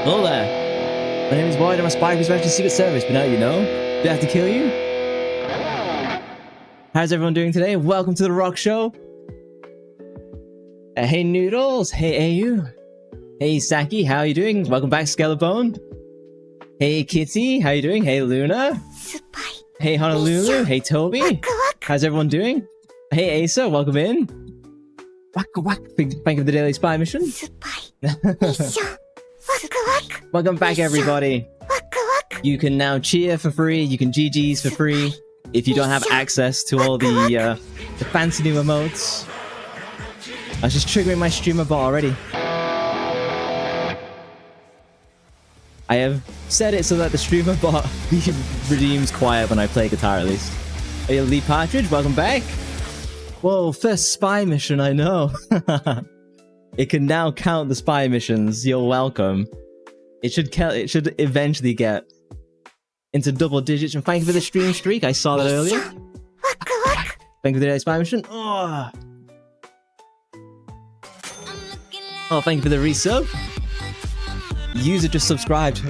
Hello there. My name is Wily. I'm a spy who's actually Secret Service, but now you know. Do I have to kill you? How's everyone doing today? Welcome to the Rock Show. Hey Noodles. Hey AU. Hey Saki. How are you doing? Welcome back, Skelebone. Hey Kitty. How you doing? Hey Luna. Hey Honolulu. Hey Toby. How's everyone doing? Hey Asa. Welcome in. Thank you for the daily spy mission. Welcome back, everybody. You can now cheer for free. You can GG's for free if you don't have access to all the fancy new emotes. I was just triggering my streamer bot already. I have set it so that the streamer bot redeems quiet when I play guitar, at least. Hey, Lee Partridge, welcome back. Whoa, first spy mission, I know. It can now count the spy missions. You're welcome. It should eventually get into double digits. And thank you for the stream streak. I saw that earlier. Thank you for the daily spy mission. Oh, thank you for the resub. User just subscribed.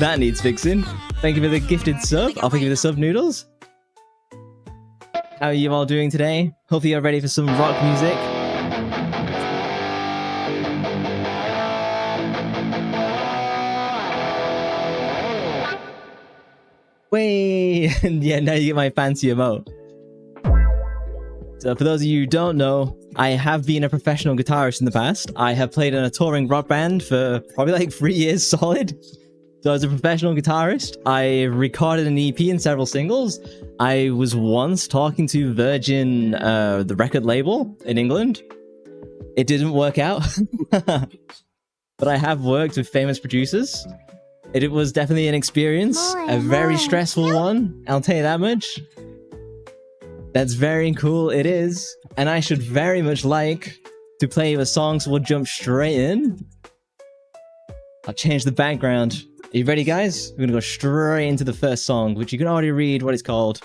That needs fixing. Thank you for the gifted sub. I'll thank you for the sub, Noodles. How are you all doing today? Hopefully you're ready for some rock music. Wait, yeah, now you get my fancy emote. So for those of you who don't know, I have been a professional guitarist in the past. I have played in a touring rock band for probably like 3 years solid. So as a professional guitarist, I recorded an EP and several singles. I was once talking to Virgin, the record label in England. It didn't work out. But I have worked with famous producers. It was definitely an experience, a very stressful one, I'll tell you that much. That's very cool, it is. And I should very much like to play a song, so we'll jump straight in. I'll change the background. Are you ready, guys? We're gonna go straight into the first song, which you can already read what it's called.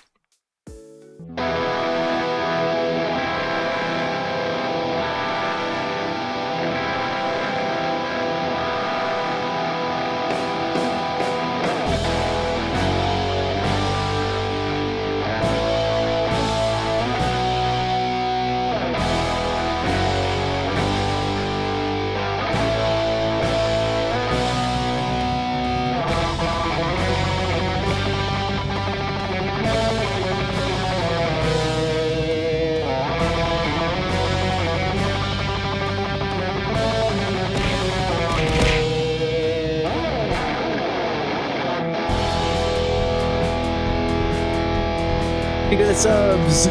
Bigger the subs.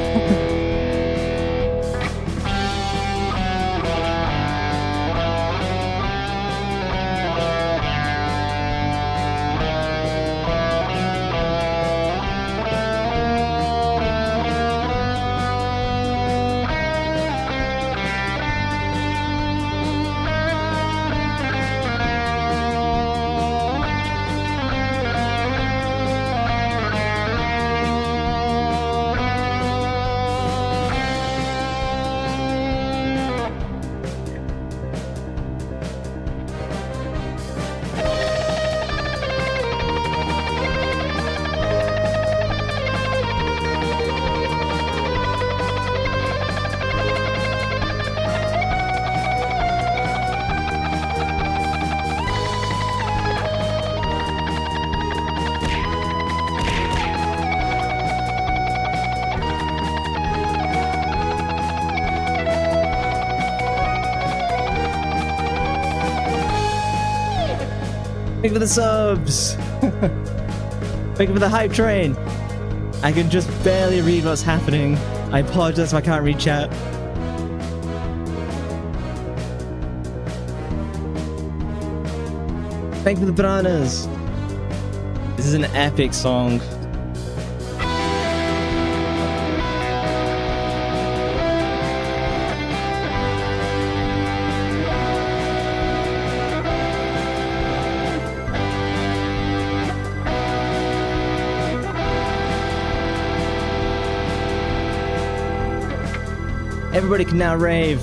Thank you for the subs. Thank you for the hype train. I can just barely read what's happening. I apologize if I can't read chat. Thank you for the bananas. This is an epic song. Everybody can now rave.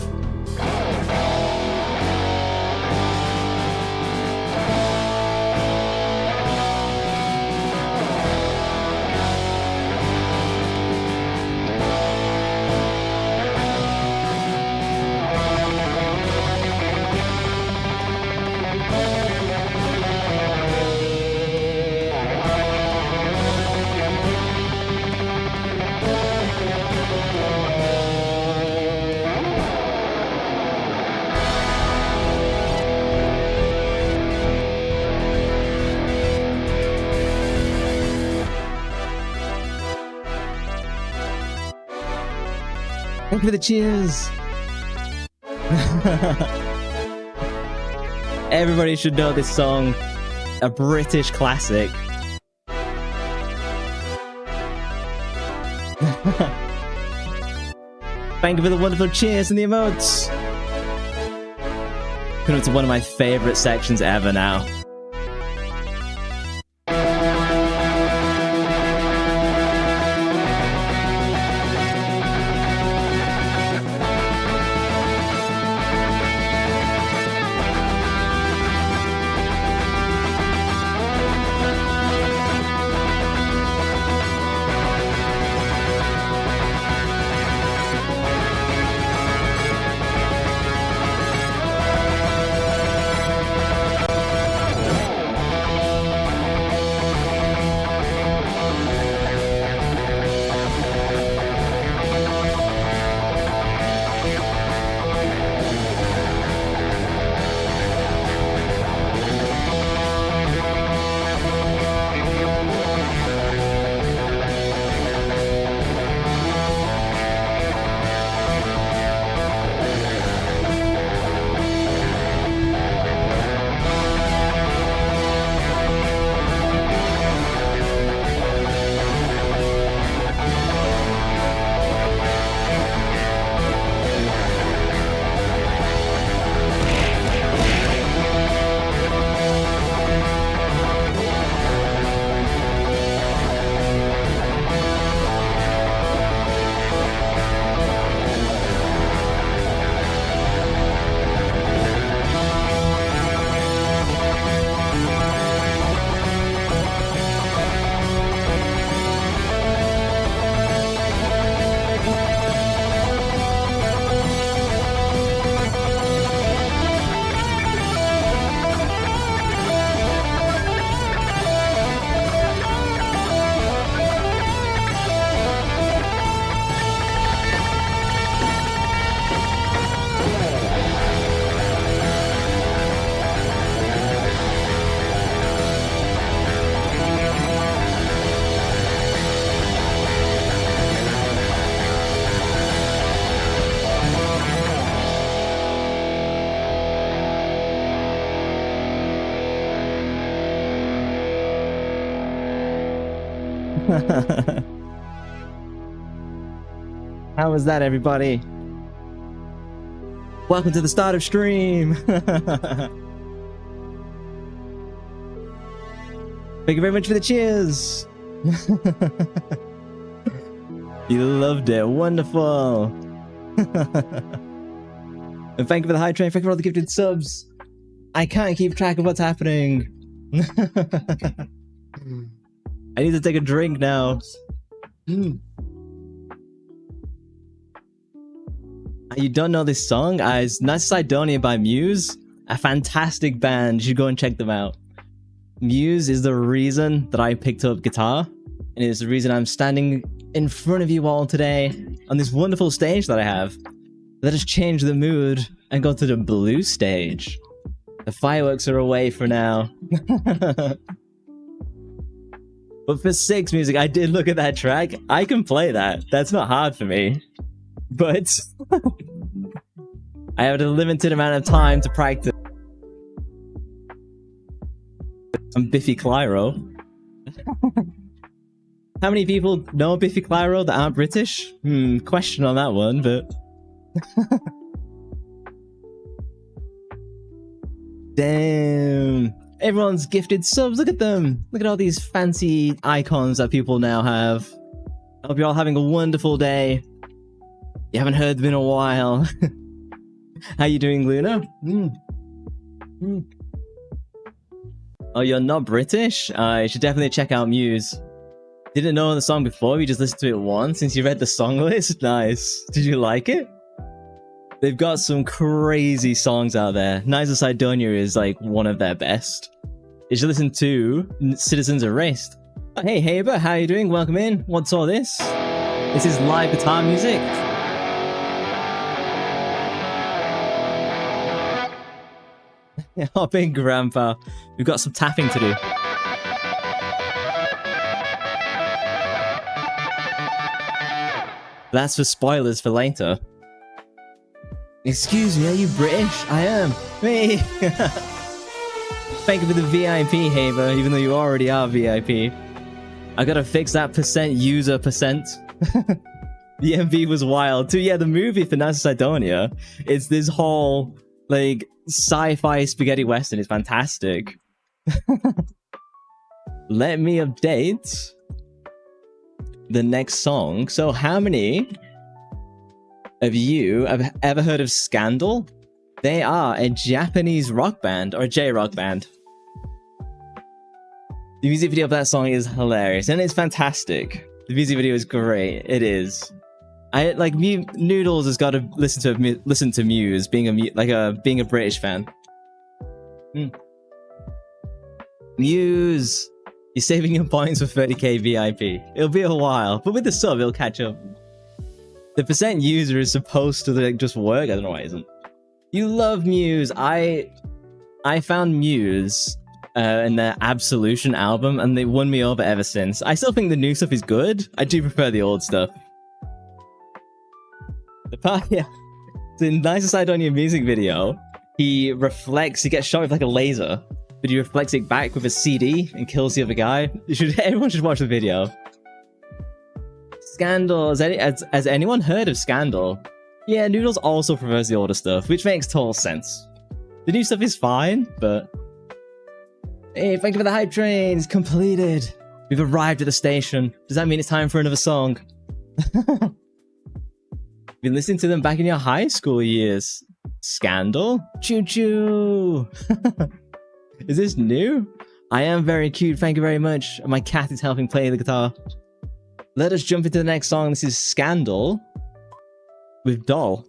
Thank you for the cheers. Everybody should know this song. A British classic. Thank you for the wonderful cheers and the emotes. Coming up to one of my favorite sections ever now. How was that, everybody? Welcome to the start of stream. Thank you very much for the cheers. You loved it. Wonderful. And thank you for the high train. Thank you for all the gifted subs. I can't keep track of what's happening. I need to take a drink now. You don't know this song? It's Cydonia by Muse. A fantastic band. You should go and check them out. Muse is the reason that I picked up guitar. And it's the reason I'm standing in front of you all today on this wonderful stage that I have. Let us change the mood and go to the blue stage. The fireworks are away for now. But for 6 music, I did look at that track. I can play that. That's not hard for me. But I have a limited amount of time to practice. I'm Biffy Clyro. How many people know Biffy Clyro that aren't British? Question on that one, but... Damn. Everyone's gifted subs. Look at them. Look at all these fancy icons that people now have. I hope you're all having a wonderful day. You haven't heard them in a while. How you doing, Luna? Oh, you're not British? You should definitely check out Muse. Didn't know the song before, you just listened to it once since you read the song list? Nice. Did you like it? They've got some crazy songs out there. Nice of Cydonia is like one of their best. You should listen to Citizens Erased. Oh, hey Haber, how you doing? Welcome in. What's all this? This is live guitar music. Hop in, Grandpa. We've got some tapping to do. That's for spoilers for later. Excuse me, are you British? I am. Hey! Thank you for the VIP, Haver, even though you already are VIP. I gotta fix that user percent. The MV was wild too. Yeah, the movie for Cydonia, it's this whole, like, sci-fi spaghetti western. It's fantastic. Let me update the next song. So how many of you have ever heard of Scandal? They are a Japanese rock band, or a J-rock band. The music video of that song is hilarious, and it's fantastic. The music video is great. It is. I like Noodles has got to listen to Muse, being a British fan. Muse, you're saving your points for 30k VIP. It'll be a while, but with the sub, it'll catch up. The percent user is supposed to like just work. I don't know why it isn't. You love Muse. I found Muse in their Absolution album, and they won me over ever since. I still think the new stuff is good. I do prefer the old stuff. The part, yeah. So in Nice Cydonia music video, he gets shot with like a laser, but he reflects it back with a CD and kills the other guy. Everyone should watch the video. Scandal. Has anyone heard of Scandal? Yeah, Noodles also prefers the older stuff, which makes total sense. The new stuff is fine, but... Hey, thank you for the hype train. It's completed. We've arrived at the station. Does that mean it's time for another song? Been listening to them back in your high school years. Scandal? Choo choo! Is this new? I am very cute, thank you very much. My cat is helping play the guitar. Let us jump into the next song. This is Scandal with Doll.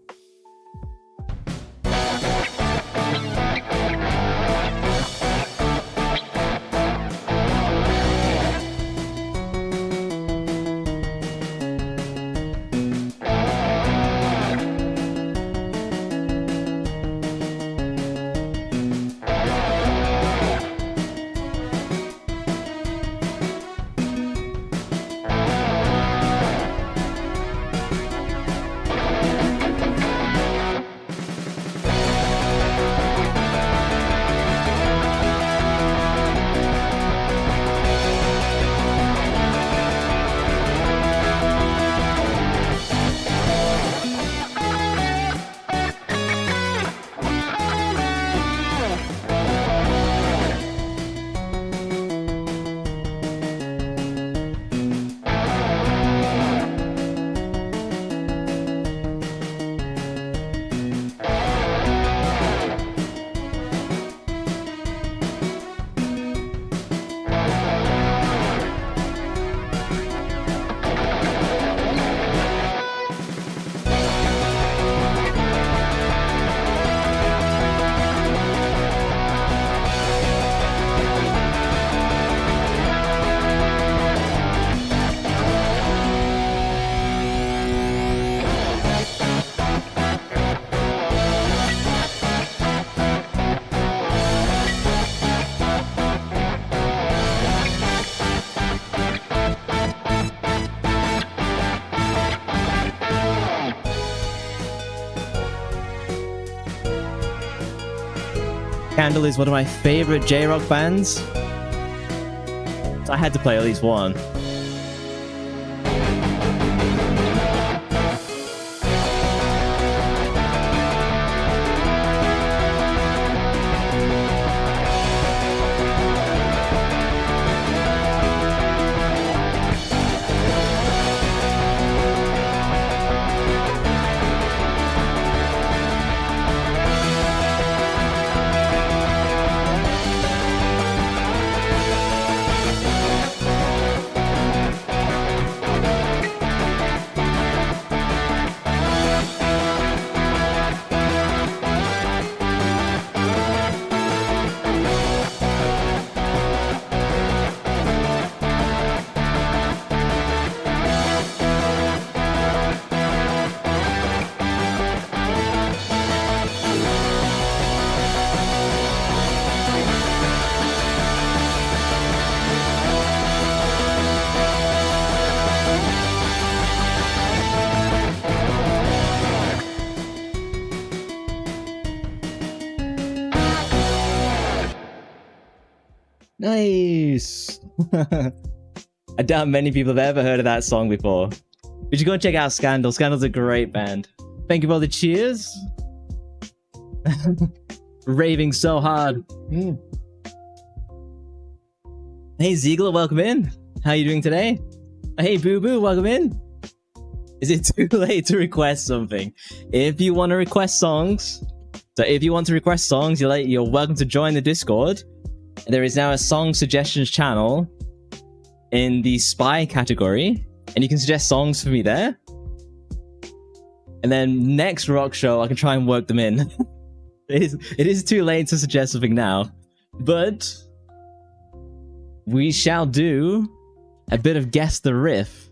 Scandal is one of my favorite J-rock bands, so I had to play at least one. Nice. I doubt many people have ever heard of that song before. But you go and check out Scandal. Scandal's a great band. Thank you for all the cheers. Raving so hard. Hey Ziegler, welcome in. How you doing today? Hey Boo Boo, welcome in. Is it too late to request something? If you want to request songs, you're welcome to join the Discord. There is now a song suggestions channel in the Spy category, and you can suggest songs for me there. And then next rock show, I can try and work them in. It is too late to suggest something now, but we shall do a bit of Guess the Riff.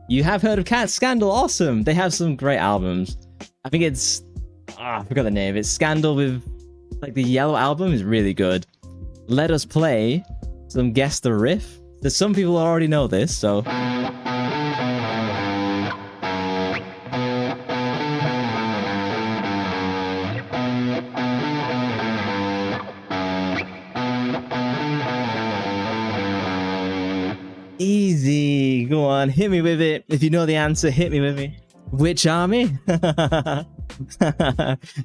You have heard of Cat Scandal? Awesome! They have some great albums. I think it's... I forgot the name. It's Scandal with... like, the yellow album is really good. Let us play some Guess the Riff. There's some people who already know this, so... Easy. Go on, hit me with it. If you know the answer, hit me with me. Which army?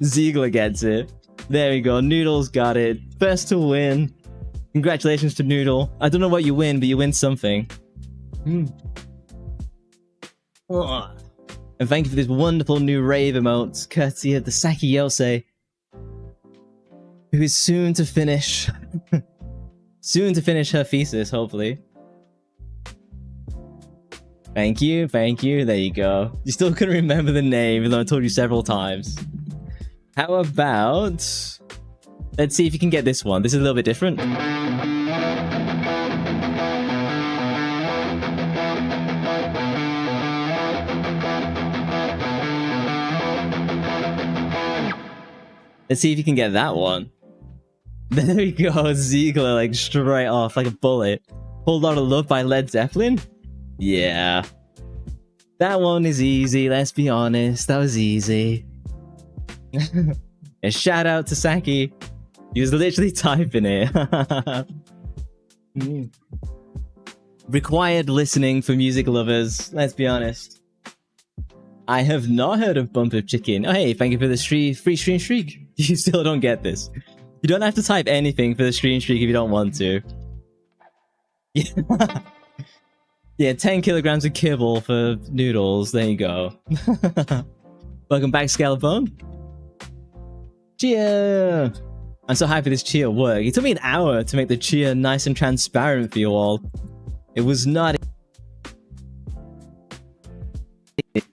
Ziegler gets it. There we go. Noodle's got it. First to win. Congratulations to Noodle. I don't know what you win, but you win something. And thank you for this wonderful new rave emotes, courtesy of the Saki Yosei, who is soon to finish her thesis, hopefully. Thank you, thank you. There you go. You still couldn't remember the name, even though I told you several times. How about... let's see if you can get this one. This is a little bit different. Let's see if you can get that one. There we go. Ziegler, like, straight off, like a bullet. Whole Lot of Love by Led Zeppelin? Yeah. That one is easy, let's be honest. That was easy. A shout out to Saki. He was literally typing it. Required listening for music lovers, let's be honest. I have not heard of Bump of Chicken. Oh hey, thank you for the free stream streak. You still don't get this. You don't have to type anything for the stream streak if you don't want to. Yeah. Yeah, 10 kilograms of kibble for noodles. There you go. Welcome back, Scalabone. Cheer! I'm so happy this cheer worked. It took me an hour to make the cheer nice and transparent for you all. It was not...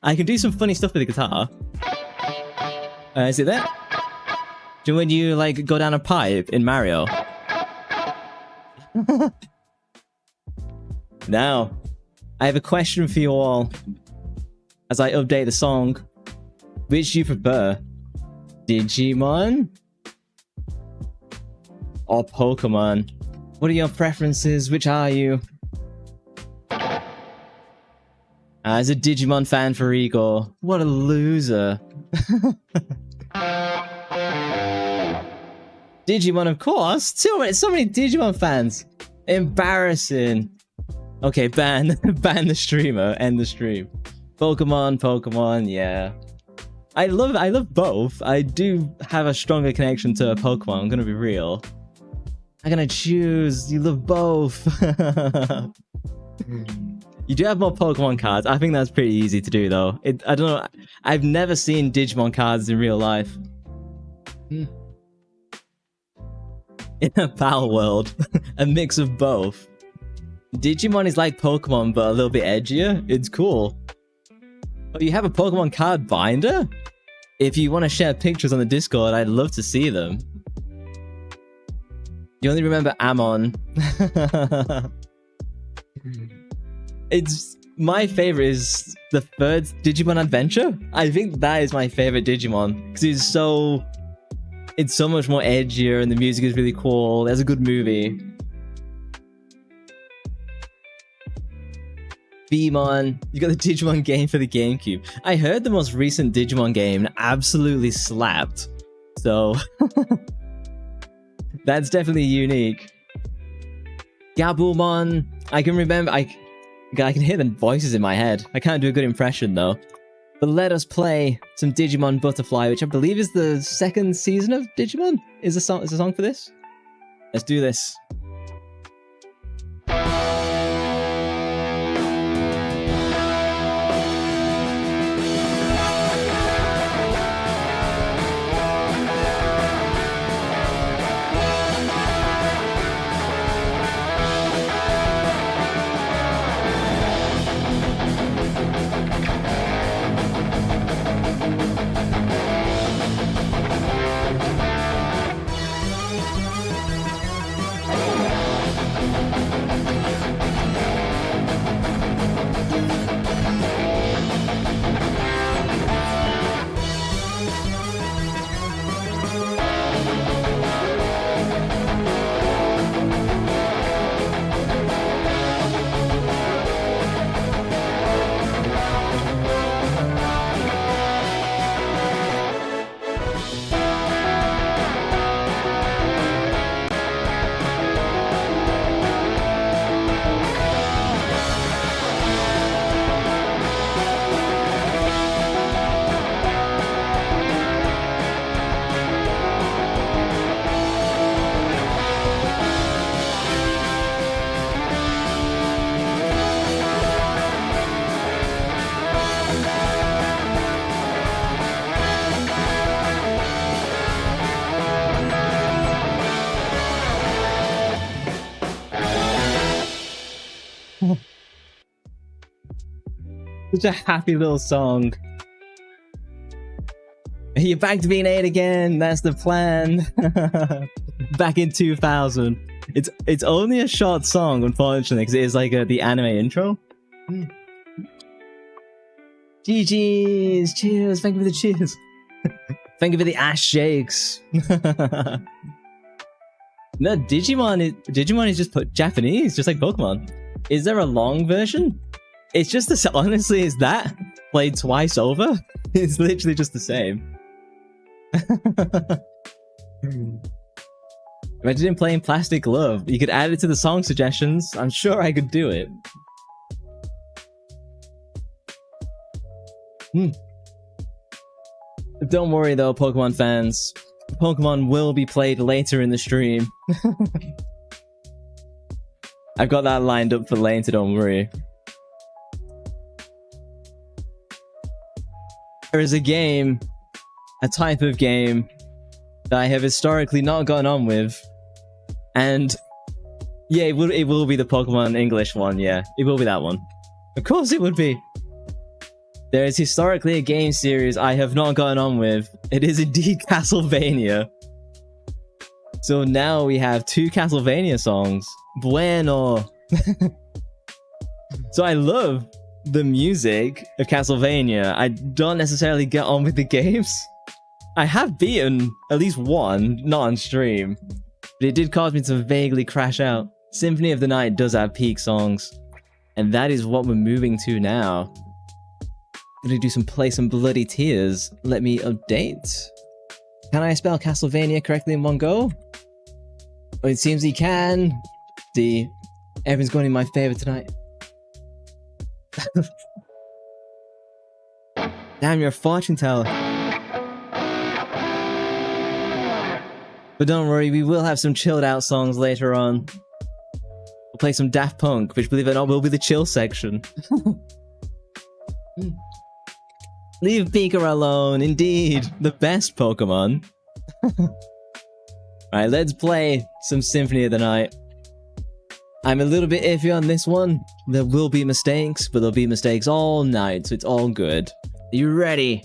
I can do some funny stuff with the guitar. Is it there? Do you know when you, like, go down a pipe in Mario? Now, I have a question for you all as I update the song. Which do you prefer? Digimon or Pokemon? What are your preferences? Which are you? As a Digimon fan for Igor. What a loser. Digimon, of course. So many Digimon fans. Embarrassing. Okay, ban the streamer. End the stream. Pokemon, yeah. I love both. I do have a stronger connection to Pokemon, I'm gonna be real. I'm gonna choose. You love both. You do have more Pokemon cards. I think that's pretty easy to do though. I don't know. I've never seen Digimon cards in real life. In a Pal world. A mix of both. Digimon is like Pokemon, but a little bit edgier. It's cool. Oh, you have a Pokemon card binder? If you want to share pictures on the Discord, I'd love to see them. You only remember Amon. It's... my favorite is the third Digimon Adventure. I think that is my favorite Digimon. Because it's so much more edgier and the music is really cool. There's a good movie. Beamon, you got the Digimon game for the GameCube. I heard the most recent Digimon game absolutely slapped. So, that's definitely unique. Gabumon. I can remember. I can hear the voices in my head. I can't do a good impression though. But let us play some Digimon Butterfly, which I believe is the second season of Digimon. Is a song for this? Let's do this. Such a happy little song. You're back to being 8 again. That's the plan. Back in 2000. It's only a short song, unfortunately, because it is like the anime intro. GG's. Cheers. Thank you for the cheers. Thank you for the ass shakes. No, Digimon is just put Japanese, just like Pokemon. Is there a long version? It's just the honestly, is that played twice over? It's literally just the same. Imagine playing Plastic Love. You could add it to the song suggestions. I'm sure I could do it. Don't worry though, Pokemon fans. Pokemon will be played later in the stream. I've got that lined up for later, don't worry. There is a game, a type of game, that I have historically not gotten on with. And yeah, it will be the Pokemon English one, yeah. It will be that one. Of course it would be. There is historically a game series I have not gotten on with. It is indeed Castlevania. So now we have 2 Castlevania songs. Bueno. So I love the music of Castlevania. I don't necessarily get on with the games. I have beaten at least one, not on stream, but it did cause me to vaguely crash out. Symphony of the Night does have peak songs, and that is what we're moving to now. Gonna play some Bloody Tears. Let me update. Can I spell Castlevania correctly in one go? Oh, it seems he can. See, everyone's going in my favor tonight. Damn, you're a fortune teller. But don't worry, we will have some chilled out songs later on. We'll play some Daft Punk, which, believe it or not, will be the chill section. Leave Pika alone, indeed. The best Pokemon. Alright, let's play some Symphony of the Night. I'm a little bit iffy on this one. There will be mistakes, but there'll be mistakes all night, so it's all good. Are you ready?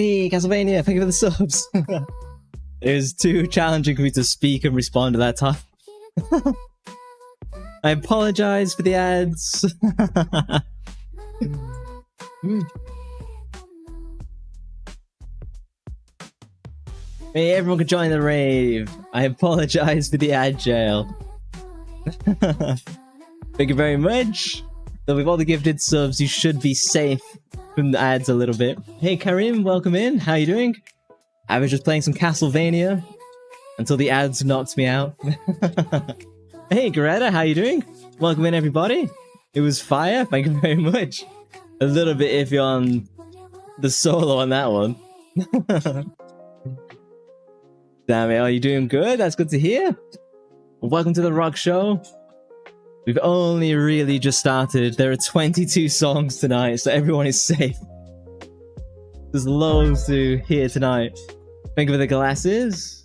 Hey, Castlevania, thank you for the subs. It was too challenging for me to speak and respond at that time. I apologize for the ads. Hey, everyone can join the rave. I apologize for the ad jail. Thank you very much. So with all the gifted subs, you should be safe from the ads a little bit. Hey Karim, welcome in. How you doing? I was just playing some Castlevania until the ads knocked me out. Hey Greta, how you doing? Welcome in everybody. It was fire, thank you very much. A little bit iffy on the solo on that one. Damn it, are you doing good? That's good to hear. Welcome to the Rock Show. We've only really just started. There are 22 songs tonight, so everyone is safe. There's loads to hear tonight. Thank you for the glasses.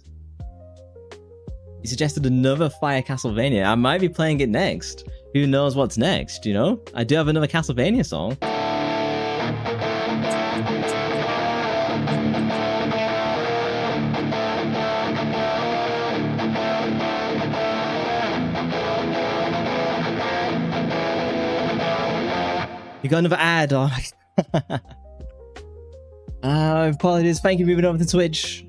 You suggested another Fire Castlevania. I might be playing it next. Who knows what's next, you know? I do have another Castlevania song. You got another ad. Oh. Apologies. Thank you for moving over to Twitch.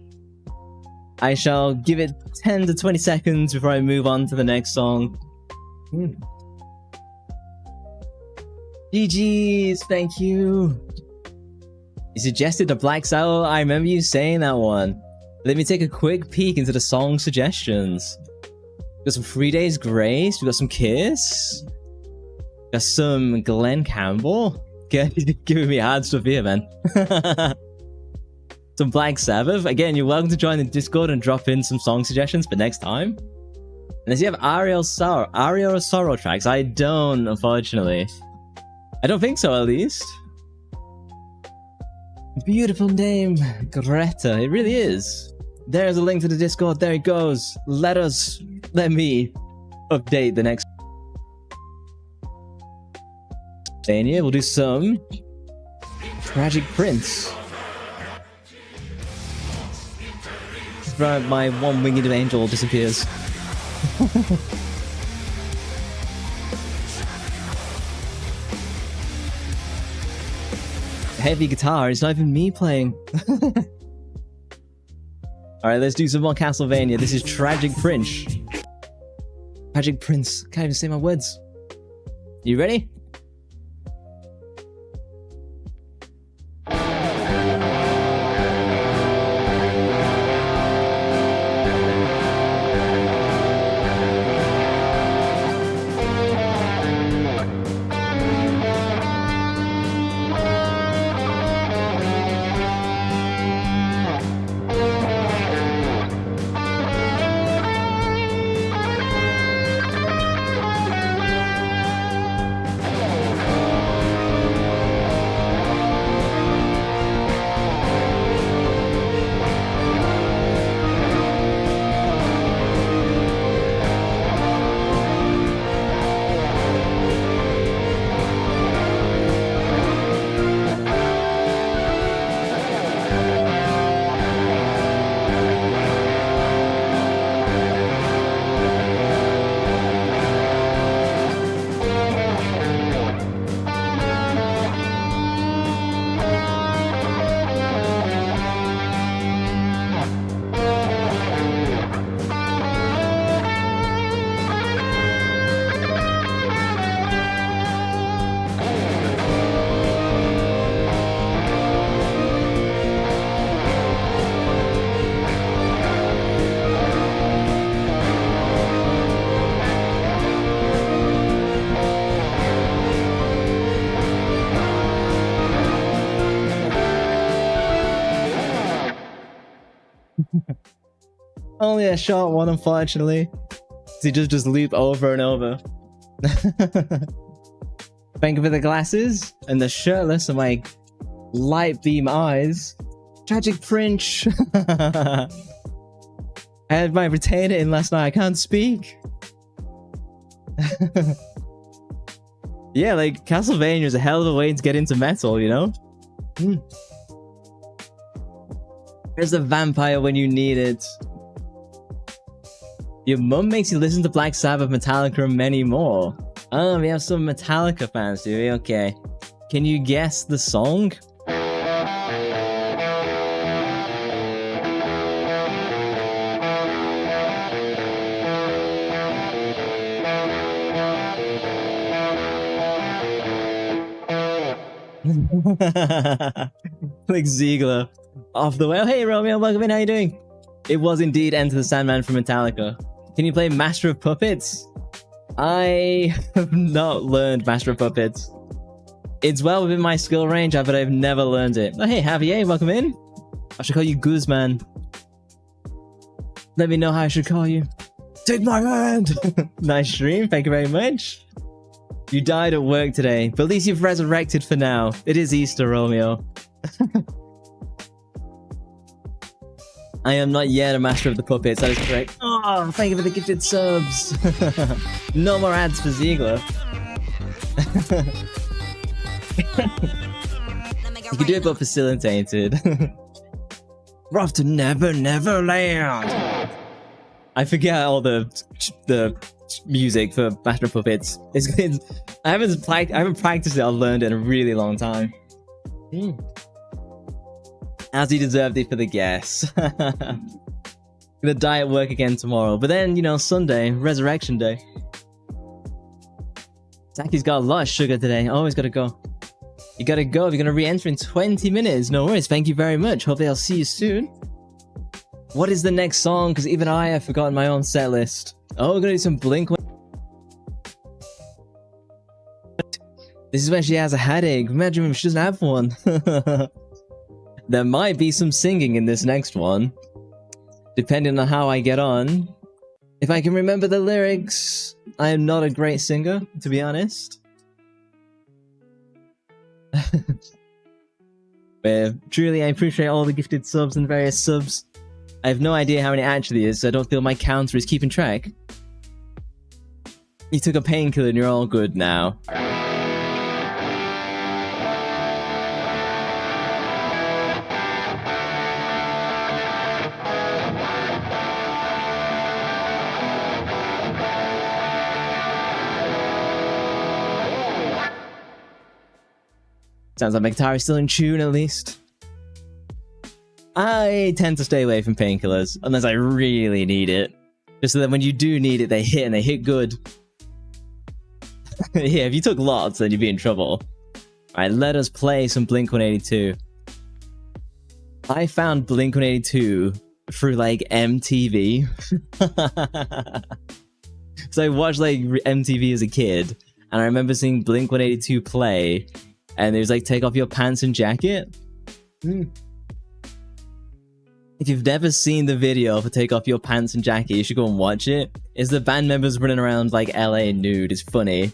I shall give it 10 to 20 seconds before I move on to the next song. GG's, thank you. You suggested a Black Soul. I remember you saying that one. Let me take a quick peek into the song suggestions. We got some 3 Days Grace. We got some Kiss. Got some Glenn Campbell. Giving me hard stuff here, man. Some Black Sabbath. Again, you're welcome to join the Discord and drop in some song suggestions for next time. Unless you have Aria or Sorrow tracks. I don't, unfortunately. I don't think so, at least. Beautiful name, Greta. It really is. There's a link to the Discord. There it goes. Let me update the next. We'll do some Tragic Prince. My one-winged angel disappears. Heavy guitar, it's not even me playing. Alright, let's do some more Castlevania. This is Tragic Prince. Tragic Prince. Can't even say my words. You ready? Only a short one, unfortunately. He just loop over and over. Thank you for the glasses and the shirtless and my light beam eyes. Tragic Prince. I had my retainer in last night. I can't speak. Yeah, like Castlevania is a hell of a way to get into metal, you know? Where's the vampire when you need it? Your mum makes you listen to Black Sabbath, Metallica, and many more. Oh, we have some Metallica fans, do we? Okay. Can you guess the song? Like Ziegler. Off the way. Oh, hey, Romeo, welcome in. How you doing? It was indeed Enter the Sandman from Metallica. Can you play Master of Puppets? I have not learned Master of Puppets. It's well within my skill range, but I've never learned it. Oh, hey, Javier, welcome in. I should call you Guzman. Let me know how I should call you. Take my hand! Nice stream, thank you very much. You died at work today, but at least you've resurrected for now. It is Easter, Romeo. I am not yet a master of the puppets, that is correct. Oh, thank you for the gifted subs. No more ads for Ziegler. You can do it but facilitated. We're off to Never Never Land. I forget all the music for Master of Puppets. I haven't practiced it or learned it in a really long time. As he deserved it for the guess. Gonna die at work again tomorrow, but then, you know, Sunday, Resurrection Day. Zaki's got a lot of sugar today. Always gotta go. You gotta go if you're gonna re-enter in 20 minutes. No worries, thank you very much. Hopefully I'll see you soon. What is the next song? Because even I have forgotten my own set list. Oh, we're gonna do some Blink. This is when she has a headache. Imagine if she doesn't have one. There might be some singing in this next one, depending on how I get on. If I can remember the lyrics, I am not a great singer, to be honest. But truly, I appreciate all the gifted subs and various subs. I have no idea how many it actually is, so I don't feel my counter is keeping track. You took a painkiller and you're all good now. Sounds like my guitar is still in tune, at least. I tend to stay away from painkillers, unless I really need it. Just so that when you do need it, they hit, and they hit good. Yeah, if you took lots, then you'd be in trouble. Alright, let us play some Blink-182. I found Blink-182 through, like, MTV. So I watched, like, MTV as a kid, and I remember seeing Blink-182 play, and it was like, take off your pants and jacket. If you've never seen the video for Take Off Your Pants and Jacket, you should go and watch it. It's the band members running around like LA nude. It's funny.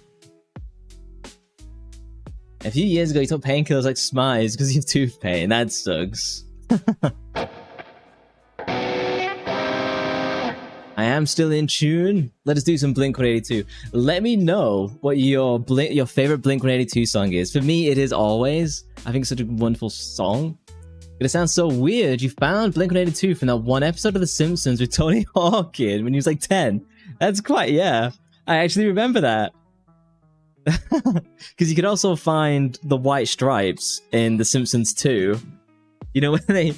A few years ago, you took painkillers like Smize because you have tooth pain. That sucks. I am still in tune. Let us do some Blink-182. Let me know what your favorite Blink-182 song is. For me, it is Always. I think it's such a wonderful song. But it sounds so weird. You found Blink-182 from that one episode of The Simpsons with Tony Hawk when he was like 10. That's quite, yeah. I actually remember that. Because you could also find the White Stripes in The Simpsons 2. You know, when they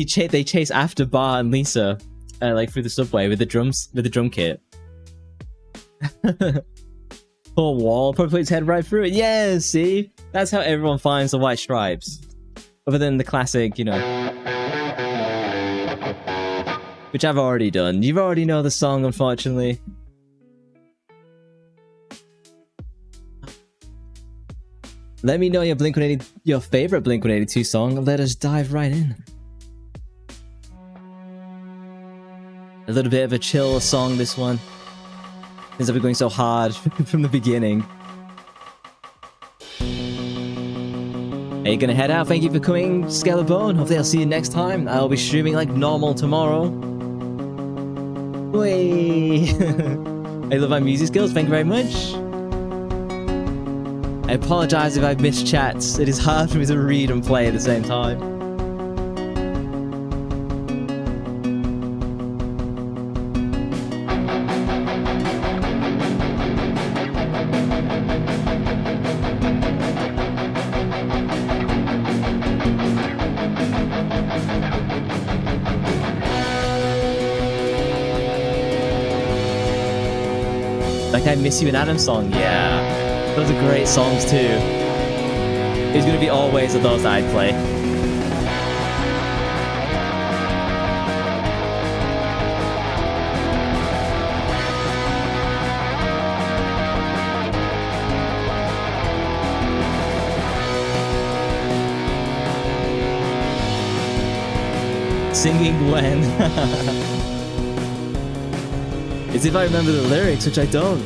chase after Bart and Lisa. Like through the subway with the drum kit. Poor wall, probably put his head right through it. Yeah, see? That's how everyone finds the White Stripes. Other than the classic, you know. Which I've already done. You already know the song, unfortunately. Let me know your favorite Blink-182 song, and let us dive right in. A little bit of a chill song, this one. Since I've been going so hard from the beginning. Are you gonna head out? Thank you for coming, Skelebone. Hopefully I'll see you next time. I'll be streaming like normal tomorrow. Whee! I love my music skills, thank you very much. I apologize if I've missed chats. It is hard for me to read and play at the same time. Like I Miss You and Adam song, yeah. Those are great songs too. It's gonna be always of those that I'd play. Singing when? It's if I remember the lyrics, which I don't.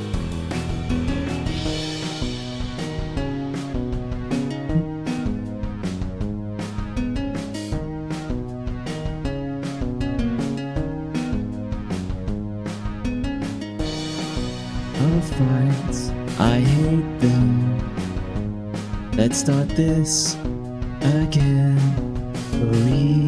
All fights, I hate them. Let's start this again for real.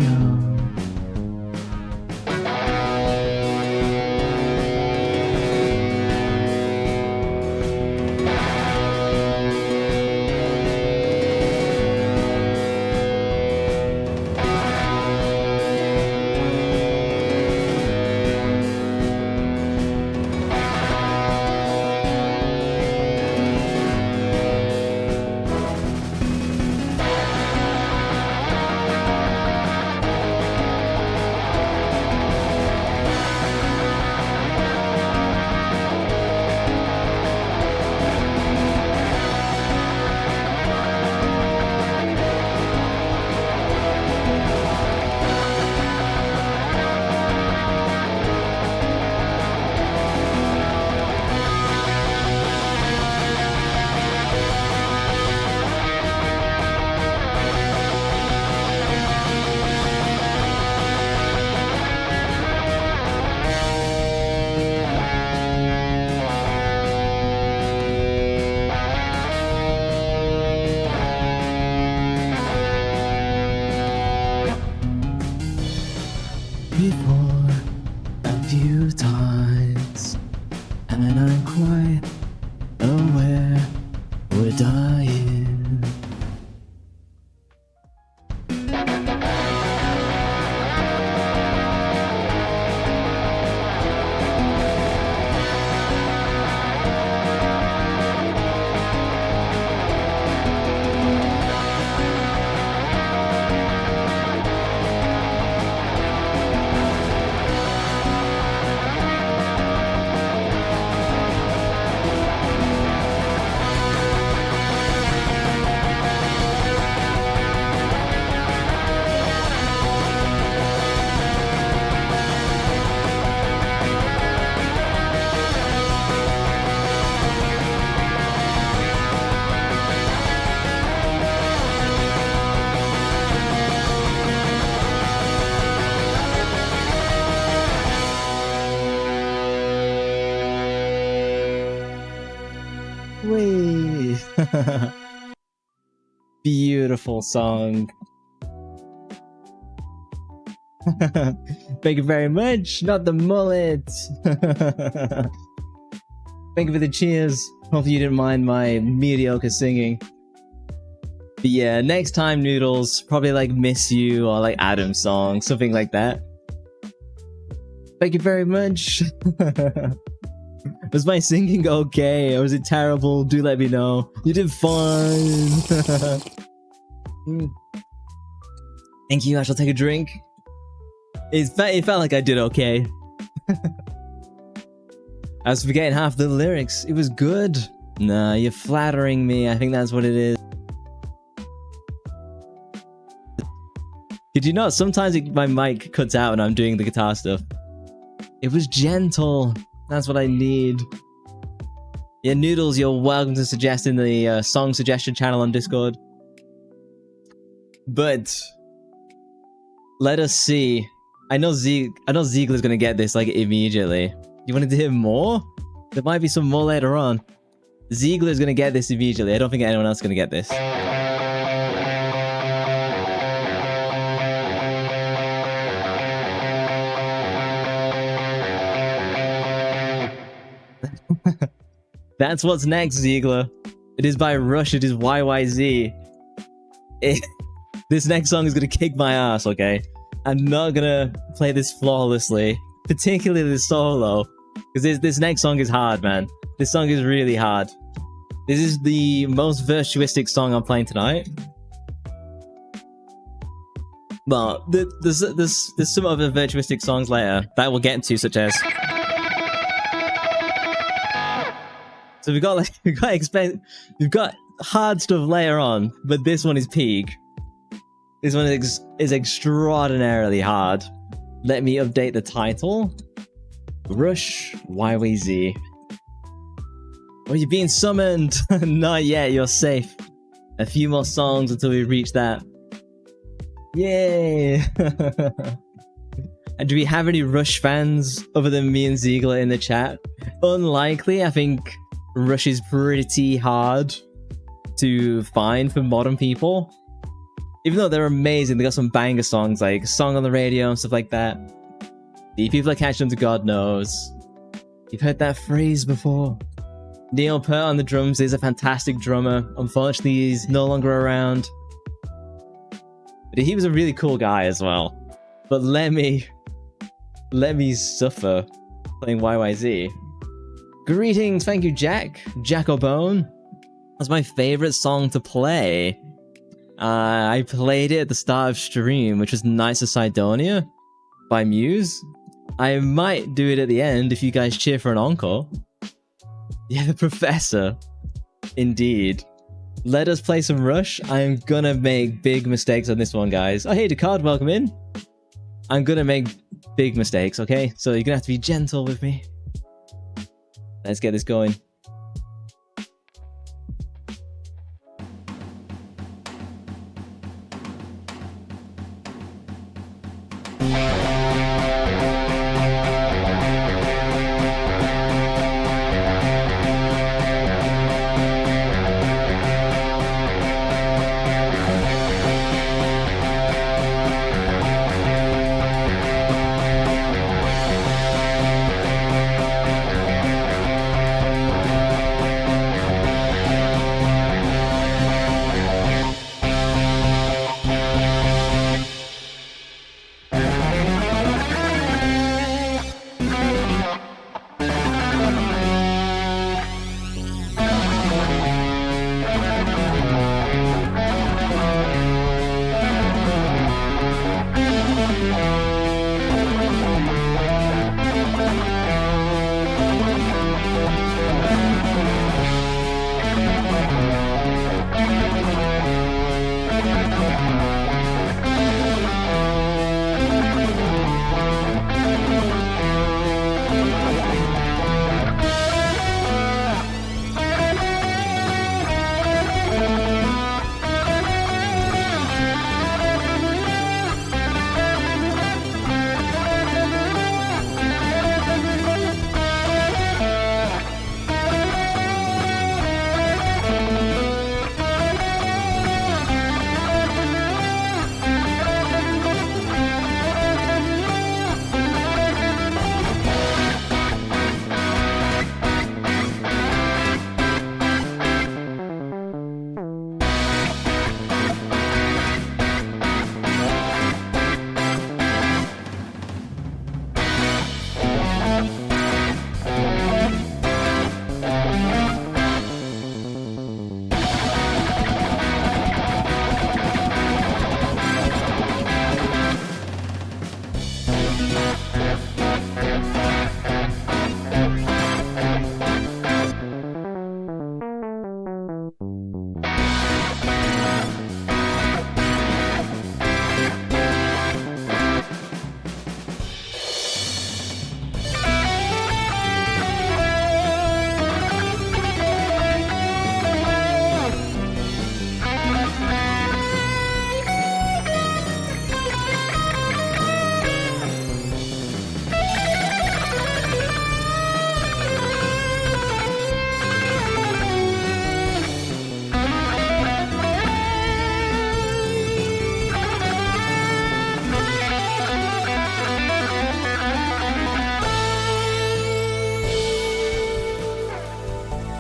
Beautiful song. Thank you very much. Not the mullet. Thank you for the cheers. Hopefully you didn't mind my mediocre singing. But yeah, next time, Noodles, probably like Miss You or like Adam's song, something like that. Thank you very much. Was my singing okay, or was it terrible? Do let me know. You did fine. Thank you, I shall take a drink. It felt like I did okay. I was forgetting half the lyrics. It was good. Nah, you're flattering me. I think that's what it is. Did you know sometimes my mic cuts out when I'm doing the guitar stuff? It was gentle. That's what I need. Yeah, Noodles, you're welcome to suggest in the song suggestion channel on Discord. But let us see. I know Ziegler's gonna get this like immediately. You wanted to hear more? There might be some more later on. Ziegler's gonna get this immediately. I don't think anyone else is gonna get this. That's what's next, Ziegler. It is by Rush. It is YYZ. This next song is gonna kick my ass, okay? I'm not gonna play this flawlessly, particularly the solo, because this next song is hard, man. This song is really hard. This is the most virtuistic song I'm playing tonight. But there's some other virtuistic songs later that we'll get into, such as. So we've got hard stuff later on, but this one is peak. This one is extraordinarily hard. Let me update the title. Rush YYZ. Oh, you're being summoned! Not yet, you're safe. A few more songs until we reach that. Yay! And do we have any Rush fans other than me and Ziegler in the chat? Unlikely. I think Rush is pretty hard to find for modern people. Even though they're amazing, they got some banger songs like Song on the Radio and stuff like that. The people are catching on to God knows. You've heard that phrase before. Neil Peart on the drums is a fantastic drummer. Unfortunately, he's no longer around. But he was a really cool guy as well. But let me suffer playing YYZ. Greetings, thank you, Jack. Jack O'Bone. That's my favorite song to play. I played it at the start of stream, which was Nights of Cydonia by Muse. I might do it at the end if you guys cheer for an encore. Yeah, the Professor. Indeed. Let us play some Rush. I am gonna make big mistakes on this one, guys. Oh, hey, Descartes, welcome in. I'm gonna make big mistakes, okay? So you're gonna have to be gentle with me. Let's get this going.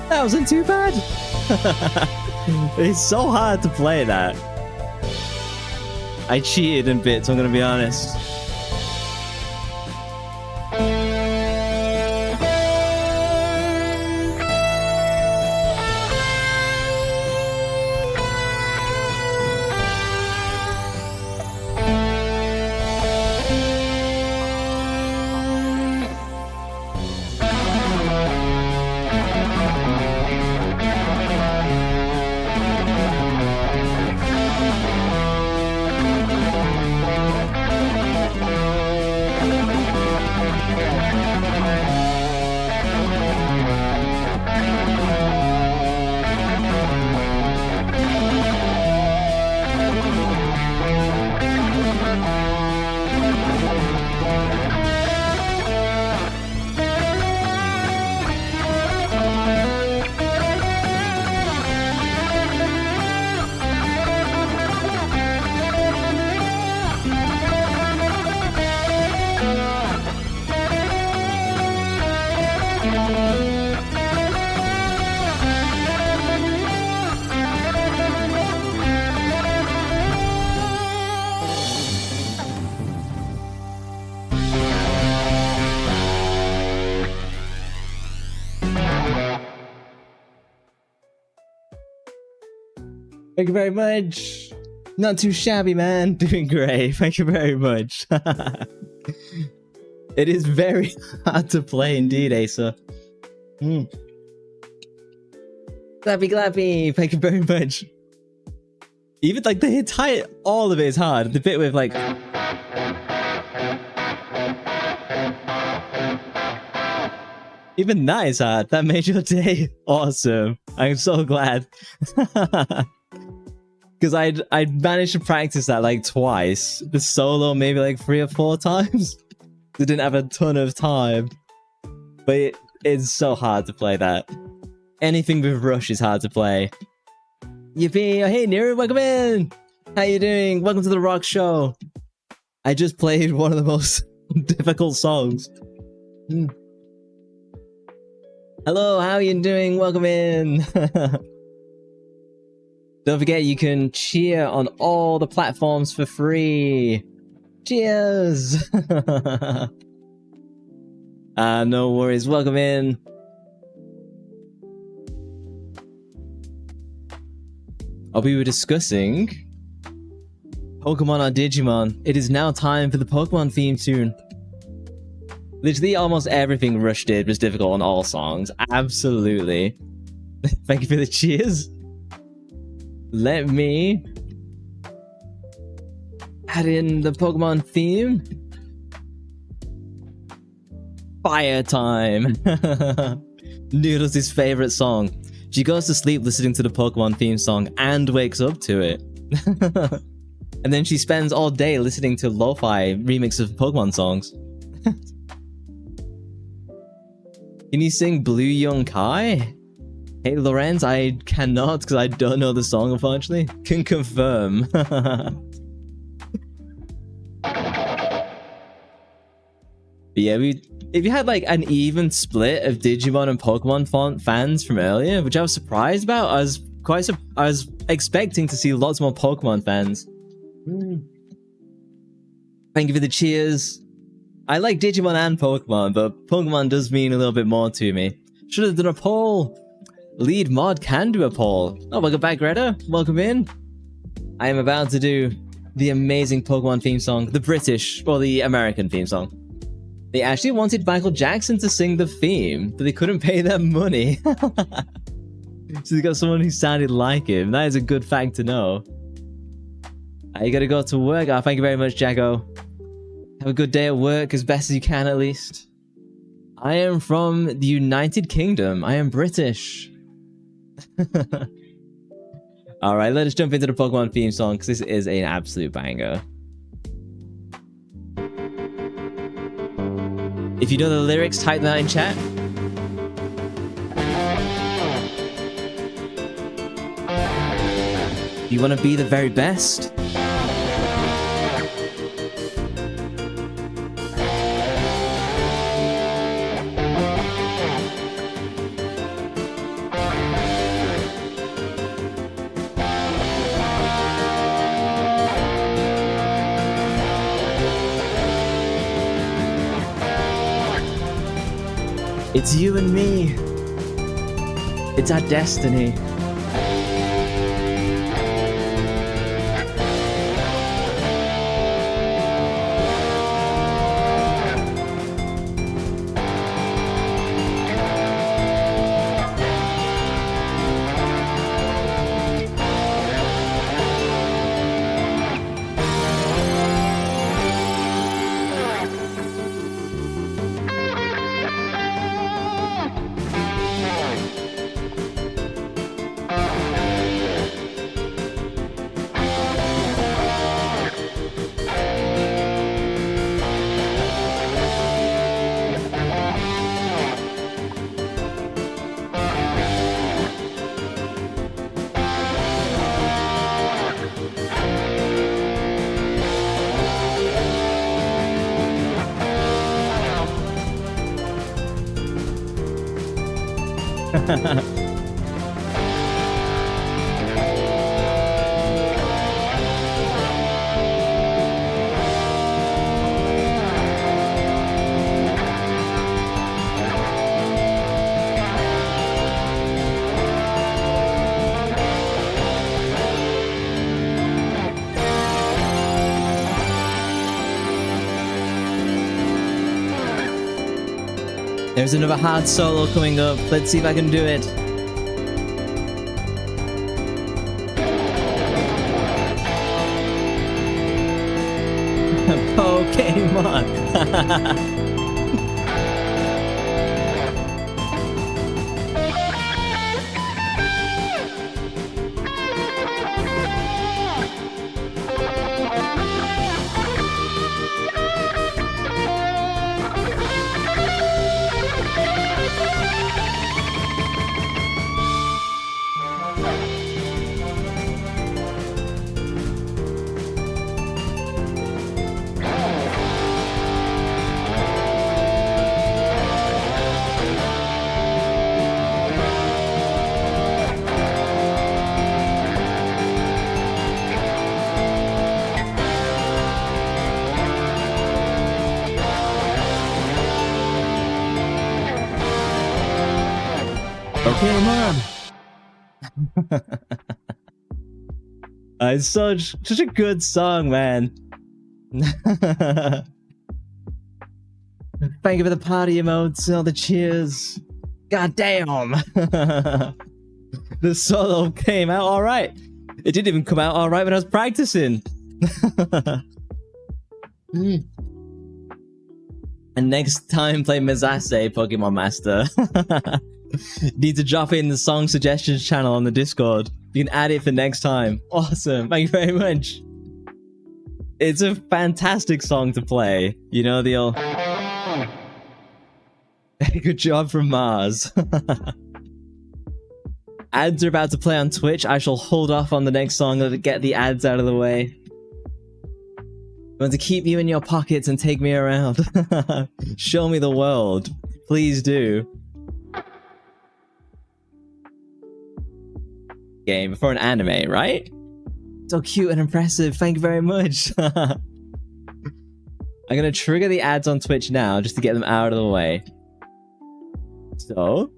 That wasn't too bad. It's so hard to play that. I cheated in bits, I'm gonna be honest. Thank you very much. Not too shabby, man. Doing great. Thank you very much. It is very hard to play indeed, Asa. Clappy, clappy. Thank you very much. Even like the entire, all of it is hard. The bit with like... Even that is hard. That made your day awesome. I'm so glad. Because I'd managed to practice that like twice. The solo maybe like 3 or 4 times. I didn't have a ton of time. But it's so hard to play that. Anything with Rush is hard to play. Yippee! Oh, hey Nero, welcome in! How you doing? Welcome to the Rock Show. I just played one of the most difficult songs. Hello, how you doing? Welcome in! Don't forget you can cheer on all the platforms for free! Cheers! No worries, welcome in. We were discussing Pokemon or Digimon. It is now time for the Pokemon theme tune. Literally almost everything Rush did was difficult on all songs. Absolutely. Thank you for the cheers. Let me add in the Pokemon theme. Fire time. Noodles' favorite song. She goes to sleep listening to the Pokemon theme song and wakes up to it. And then she spends all day listening to lo-fi remix of Pokemon songs. Can you sing Blue Young Kai? Hey Lorenz, I cannot because I don't know the song unfortunately. Can confirm. But yeah, if you had like an even split of Digimon and Pokemon fans from earlier, which I was surprised about, I was expecting to see lots more Pokemon fans. Thank you for the cheers. I like Digimon and Pokemon, but Pokemon does mean a little bit more to me. Should have done a poll. Lead mod can do a poll. Oh, welcome back, Greta. Welcome in. I am about to do the amazing Pokemon theme song, the British or the American theme song. They actually wanted Michael Jackson to sing the theme, but they couldn't pay them money. So they got someone who sounded like him. That is a good fact to know. You gotta go to work. Oh, thank you very much, Jacko. Have a good day at work, as best as you can at least. I am from the United Kingdom. I am British. Alright, let us jump into the Pokemon theme song, because this is an absolute banger. If you know the lyrics, type that in chat. You want to be the very best? It's you and me. It's our destiny. There's another hard solo coming up. Let's see if I can do it. Pokémon. Pokemon. It's such a good song, man. Thank you for the party emotes and all the cheers. God damn. The solo came out alright. It didn't even come out alright when I was practicing. And next time, play Majesty, Pokemon Master. Need to drop it in the song suggestions channel on the Discord. You can add it for next time. Awesome. Thank you very much. It's a fantastic song to play. You know, the old... Good job from Mars. Ads are about to play on Twitch. I shall hold off on the next song to get the ads out of the way. I want to keep you in your pockets and take me around. Show me the world. Please do. Game for an anime, right? So cute and impressive. Thank you very much. I'm gonna trigger the ads on Twitch now just to get them out of the way. So,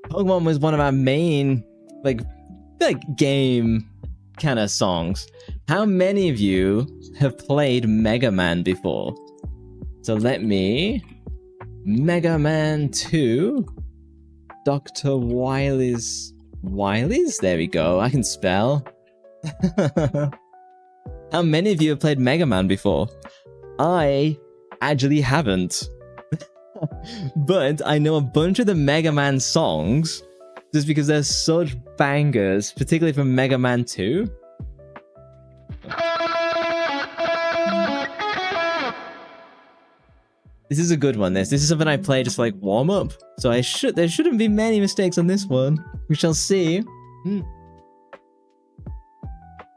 Pokemon was one of our main like game kind of songs. How many of you have played Megaman before? So let me Megaman 2 Dr. Wily's there we go. I can spell. How many of you have played Megaman before? I actually haven't. But I know a bunch of the Megaman songs just because they're such bangers, particularly from Megaman 2. This is a good one, this is something I play just like warm up. So there shouldn't be many mistakes on this one. We shall see.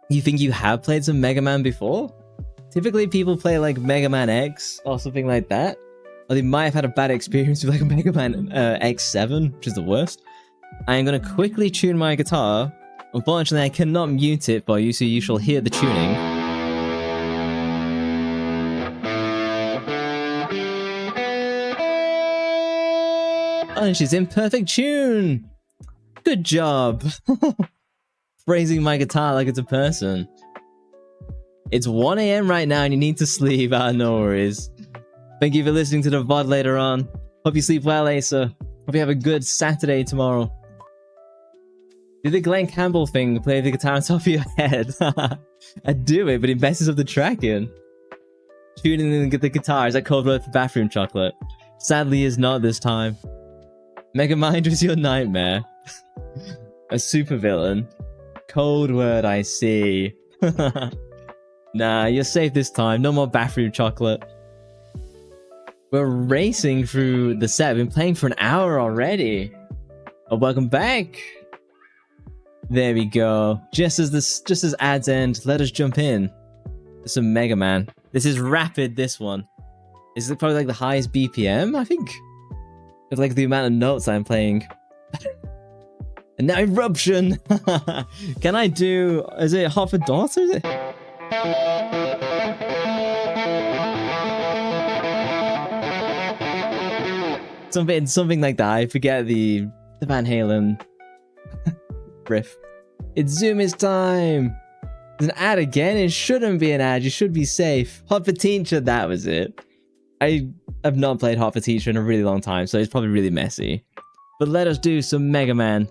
You think you have played some Mega Man before? Typically people play like Mega Man X or something like that. Or they might have had a bad experience with like Mega Man X7, which is the worst. I am going to quickly tune my guitar. Unfortunately, I cannot mute it for you, so you shall hear the tuning. Oh, and she's in perfect tune! Good job! Phrasing my guitar like it's a person. It's 1 AM right now and you need to sleep. Ah, no worries. Thank you for listening to the VOD later on. Hope you sleep well, Asa. Hope you have a good Saturday tomorrow. Do the Glenn Campbell thing, play the guitar on top of your head. I do it, but it messes up the tracking. Tuning in the guitar is that code word for bathroom chocolate. Sadly, is not this time. Megamind was your nightmare. A supervillain. Code word, I see. Nah, you're safe this time. No more bathroom chocolate. We're racing through the set. I've been playing for an hour already. Oh, welcome back. There we go. Just as ads end, let us jump in. There's some Mega Man. This is rapid, this one. This is probably like the highest BPM, I think. With like the amount of notes I'm playing. And now Eruption! Can I do... Is it Hot for Dots or is it... Something like that. I forget the Van Halen riff. It's Zumi's time! There's an ad again? It shouldn't be an ad. You should be safe. Hot for Teacher, that was it. I have not played Hot for Teacher in a really long time, so it's probably really messy. But let us do some Mega Man.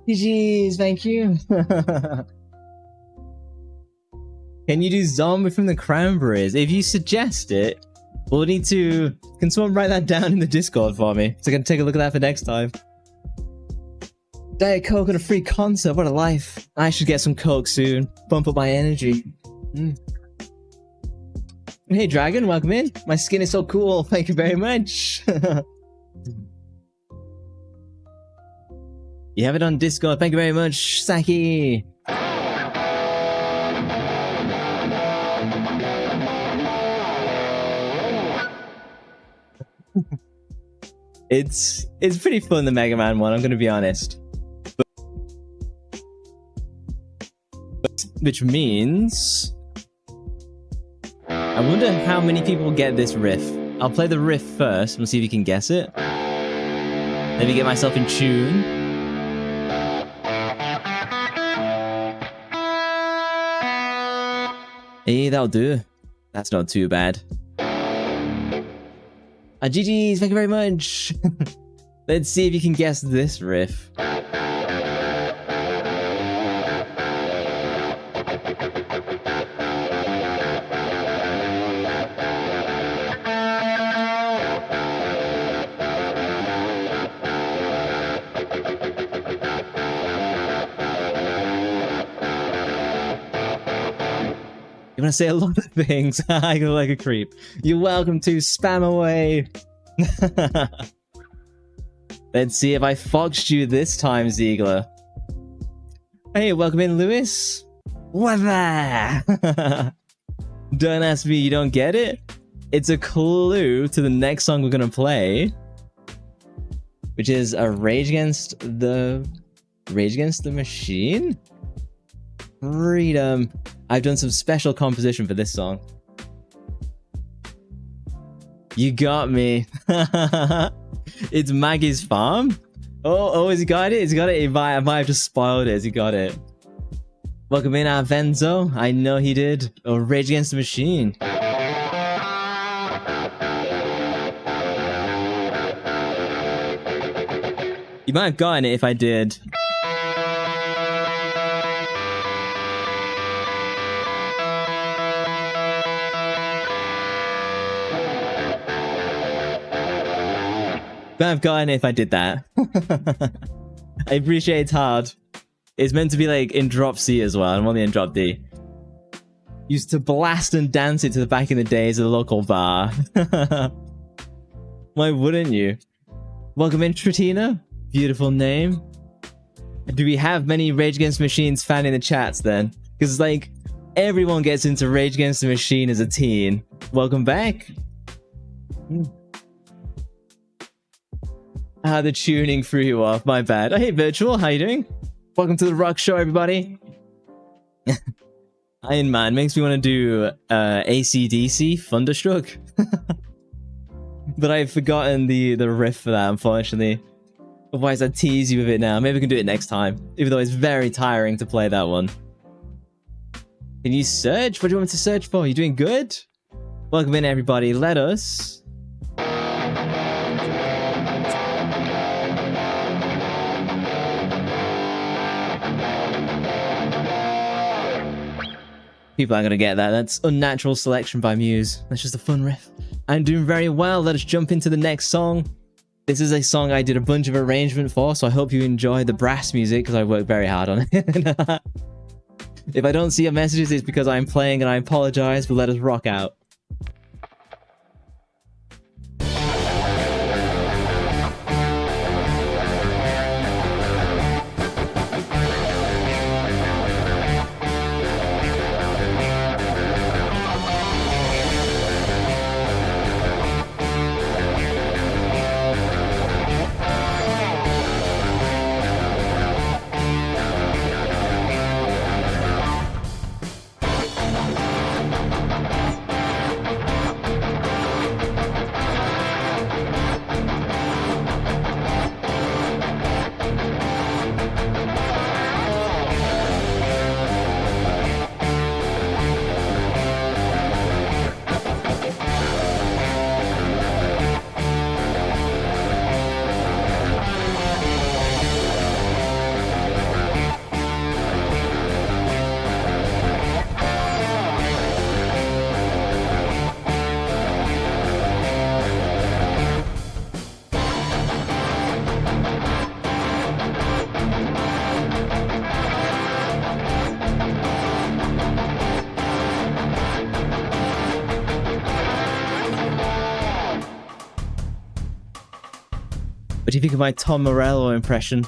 GG's, thank you. Can you do Zombie from the Cranberries? If you suggest it, we'll need to... Can someone write that down in the Discord for me? So I can take a look at that for next time. Diet Coke and a free concert, what a life. I should get some Coke soon. Bump up my energy. Hey Dragon, welcome in. My skin is so cool, thank you very much. You have it on Discord, thank you very much, Saki. It's pretty fun, the Mega Man one, I'm gonna be honest. Which means... I wonder how many people get this riff. I'll play the riff first, we'll see if you can guess it. Maybe get myself in tune. Hey, that'll do. That's not too bad. GG's, thank you very much. Let's see if you can guess this riff. You want to say a lot of things. I go like a creep. You're welcome to spam away. Let's see if I foxed you this time, Ziegler. Hey, welcome in, Lewis. What the? Don't ask me, you don't get it? It's a clue to the next song we're gonna play, which is a Rage Against the Machine? Freedom. I've done some special composition for this song. You got me. It's Maggie's Farm? Oh, has he got it? Has he got it? I might have just spoiled it. Has he got it? Welcome in, Venzo. I know he did. Oh, Rage Against the Machine. You might have gotten it if I did. I've gotten it if I did that. I appreciate it's hard. It's meant to be like in drop C as well. I'm only in drop D. Used to blast and dance it to the back in the days of the local bar. Why wouldn't you? Welcome in, Tratina. Beautiful name. Do we have many Rage Against the Machines fan in the chats then? Because like everyone gets into Rage Against the Machine as a teen. Welcome back. The tuning threw you off. My bad. Oh, hey, Virtual. How you doing? Welcome to the Rock Show, everybody. Iron Man makes me want to do AC/DC Thunderstruck. But I've forgotten the riff for that, unfortunately. Otherwise, I'd tease you with it now. Maybe we can do it next time. Even though it's very tiring to play that one. Can you search? What do you want me to search for? You doing good? Welcome in, everybody. Let us... People aren't going to get that. That's Unnatural Selection by Muse. That's just a fun riff. I'm doing very well. Let us jump into the next song. This is a song I did a bunch of arrangement for, so I hope you enjoy the brass music because I worked very hard on it. If I don't see your messages, it's because I'm playing and I apologize, but let us rock out. What do you think of my Tom Morello impression?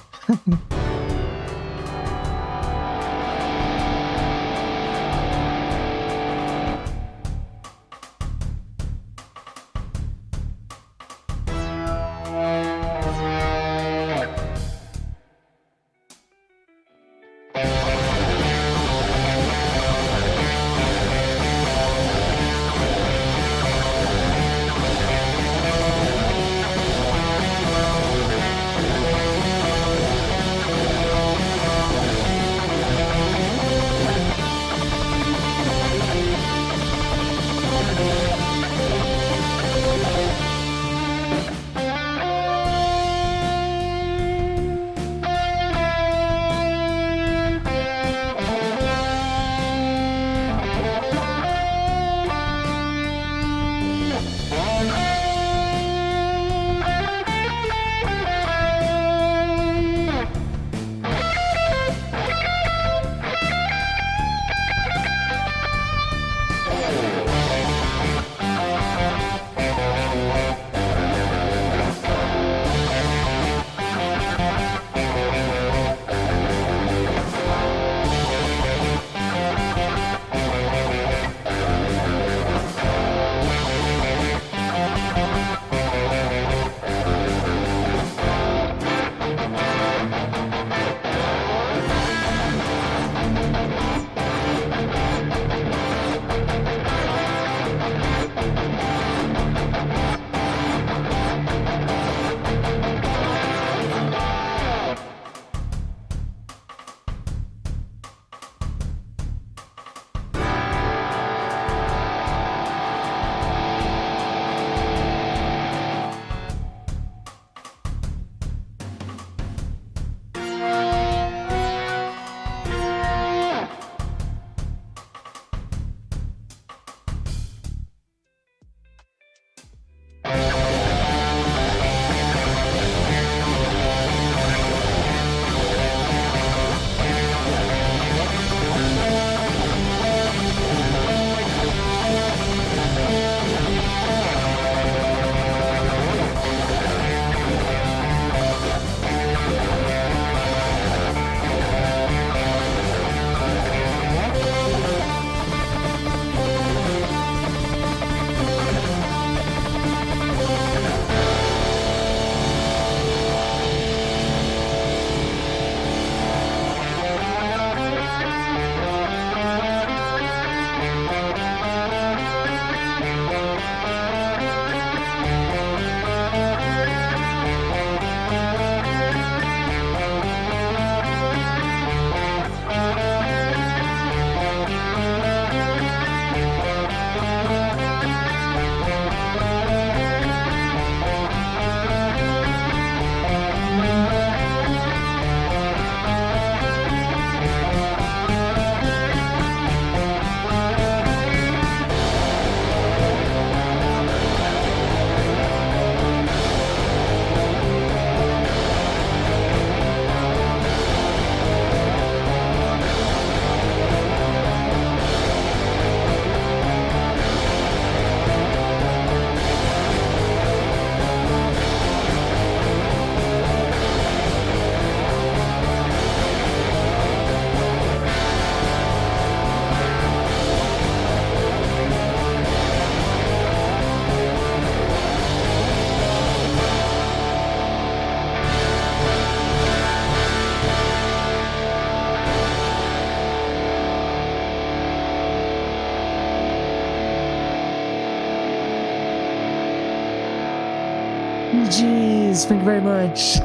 Jeez, thank you very much.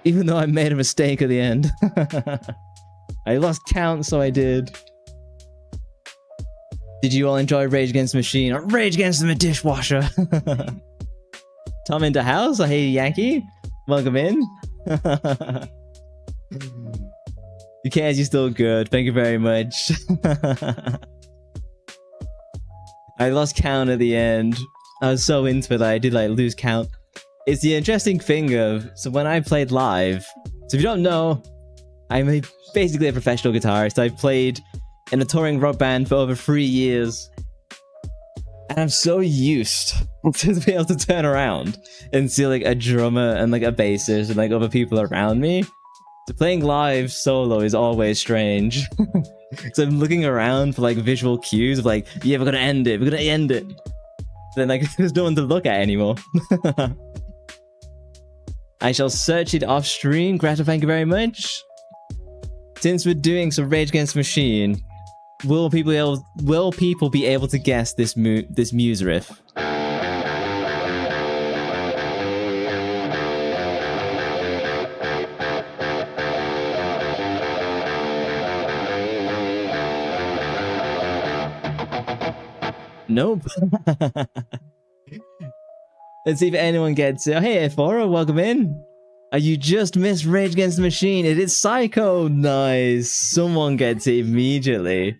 Even though I made a mistake at the end. I lost count, so I did. Did you all enjoy Rage Against the Machine or Rage Against the Dishwasher? Tom into house? Hey, Yankee. Welcome in. You can't, you're still good. Thank you very much. I lost count at the end. I was so into it that I did like lose count. It's the interesting thing of, so when I played live, so if you don't know, I'm basically a professional guitarist. I've played in a touring rock band for over 3 years. And I'm so used to be able to turn around and see like a drummer and like a bassist and like other people around me. So playing live solo is always strange. So I'm looking around for like visual cues of like, yeah, we're gonna end it, we're gonna end it. Then like there's no one to look at anymore. I shall search it off stream. Greta, thank you very much. Since we're doing some Rage Against the Machine, will people be able to guess this Muse riff? Nope. Let's see if anyone gets it. Oh, hey, Ephora, welcome in. You just missed Rage Against the Machine. It is Psycho. Nice. Someone gets it immediately.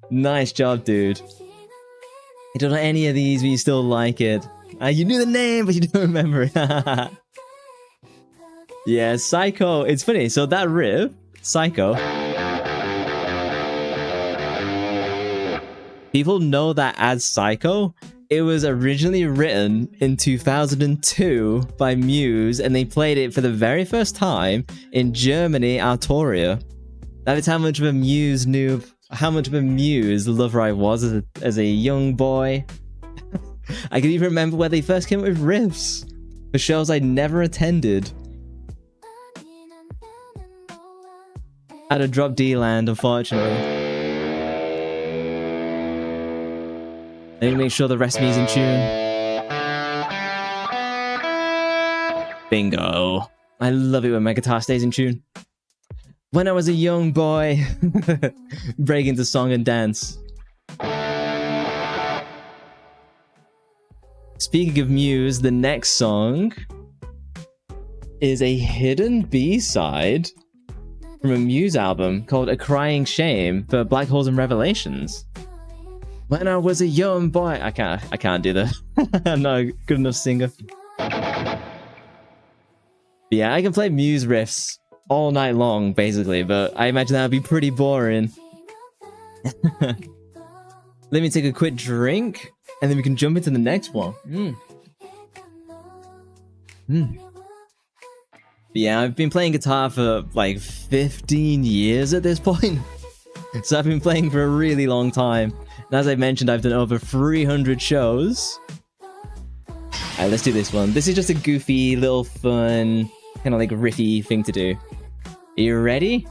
Nice job, dude. You don't know any of these, but you still like it. You knew the name, but you don't remember it. Yeah, Psycho. It's funny. So that riff, Psycho. People know that as Psycho. It was originally written in 2002 by Muse, and they played it for the very first time in Germany, Autoria. That is how much of a Muse noob, how much of a Muse lover I was as a young boy. I can even remember where they first came up with riffs for shows I never attended. At a drop D land, unfortunately. I need to make sure the rest of me is in tune. Bingo. I love it when my guitar stays in tune. When I was a young boy, break into song and dance. Speaking of Muse, the next song is a hidden B-side from a Muse album called A Crying Shame for Black Holes and Revelations. When I was a young boy, I can't do that. I'm not a good enough singer. But yeah, I can play Muse riffs all night long, basically, but I imagine that would be pretty boring. Let me take a quick drink, and then we can jump into the next one. Yeah, I've been playing guitar for like 15 years at this point. So I've been playing for a really long time. And as I mentioned, I've done over 300 shows. Alright, let's do this one. This is just a goofy, little fun, kind of like riffy thing to do. Are you ready?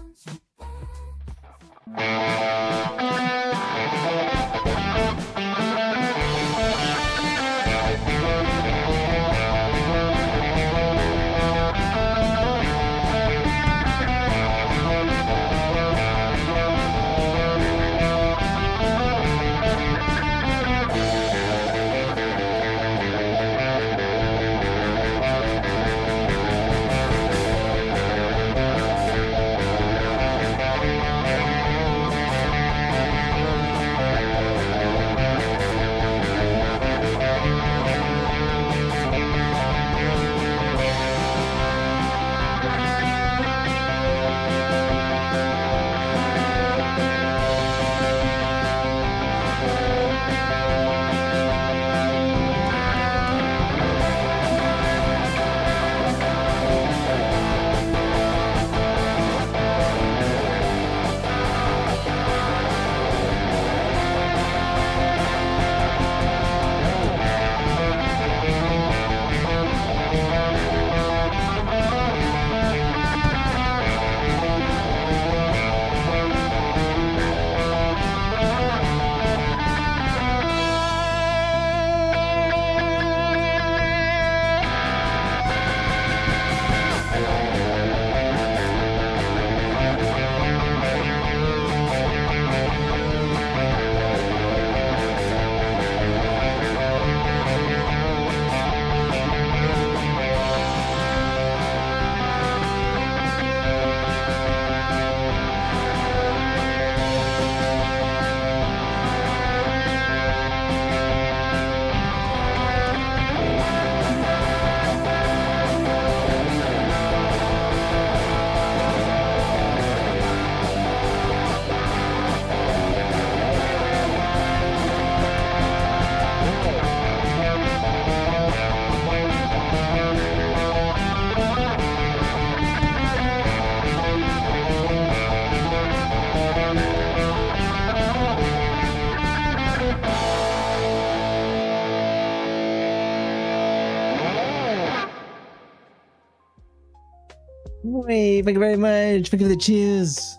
Wait, thank you very much. Thank you for the cheers.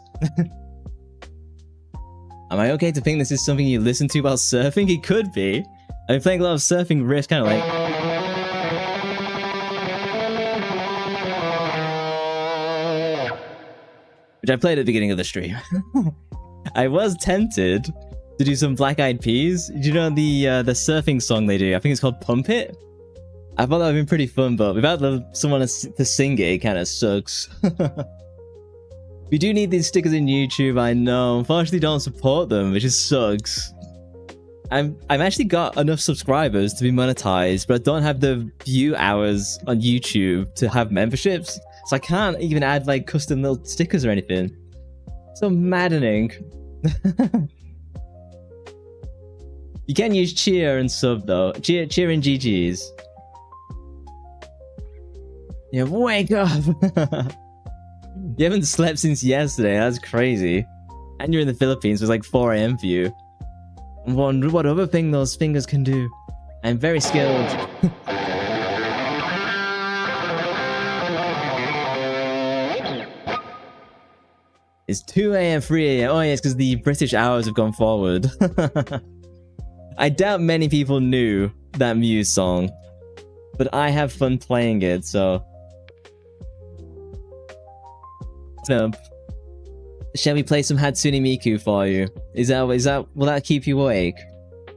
Am I okay to think this is something you listen to while surfing? It could be. I've been playing a lot of surfing riffs, kind of like... which I played at the beginning of the stream. I was tempted to do some Black Eyed Peas. Do you know the surfing song they do? I think it's called Pump It. I thought that would have been pretty fun, but without someone to sing it, it kind of sucks. We do need these stickers in YouTube, I know. Unfortunately, don't support them, which just sucks. I've actually got enough subscribers to be monetized, but I don't have the view hours on YouTube to have memberships, so I can't even add like custom little stickers or anything. So maddening. You can use cheer and sub though. Cheer and GG's. Yeah, wake up! You haven't slept since yesterday, that's crazy. And you're in the Philippines, so it's like 4 AM for you. I wonder what other thing those fingers can do. I'm very skilled. It's 2 AM, 3 AM. Oh yes, because the British hours have gone forward. I doubt many people knew that Muse song. But I have fun playing it, so... Shall we play some Hatsune Miku for you? Will that keep you awake?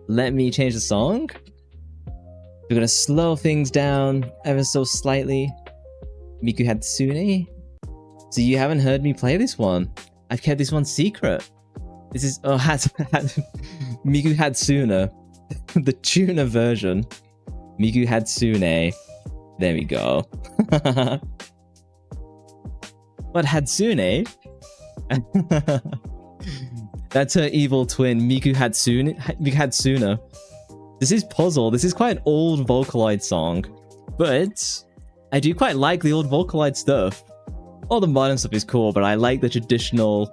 Let me change the song. We're gonna slow things down ever so slightly. Miku Hatsune. So you haven't heard me play this one. I've kept this one secret. This is Miku Hatsune, the tuner version. Miku Hatsune. There we go. What, Hatsune? That's her evil twin, Miku Hatsune. This is Puzzle. This is quite an old Vocaloid song, but I do quite like the old Vocaloid stuff. All the modern stuff is cool, but I like the traditional,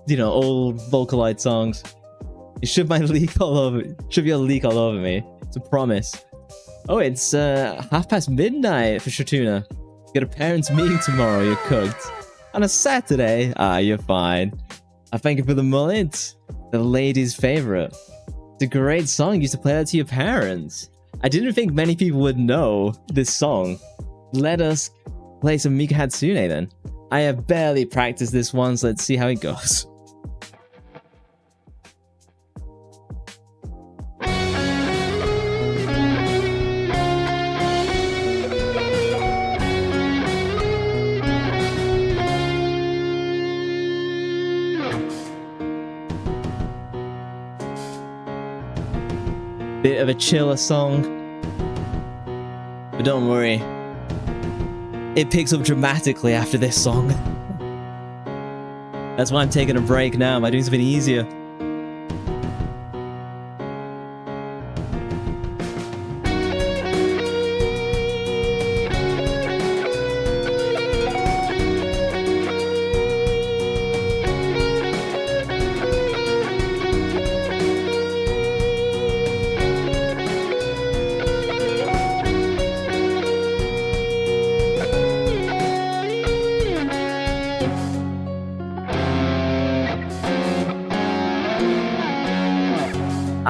you know, old Vocaloid songs. You should my leak all over. Should be a leak all over me. It's a promise. Oh, it's midnight for Shatuna. Got a parents' meeting tomorrow. You're cooked. On a Saturday? Ah, you're fine. I thank you for the mullet. The lady's favorite. It's a great song. You used to play that to your parents. I didn't think many people would know this song. Let us play some Miku Hatsune then. I have barely practiced this one, so let's see how it goes. Bit of a chiller song, but don't worry, it picks up dramatically after this song. That's why I'm taking a break now. Am I doing something easier?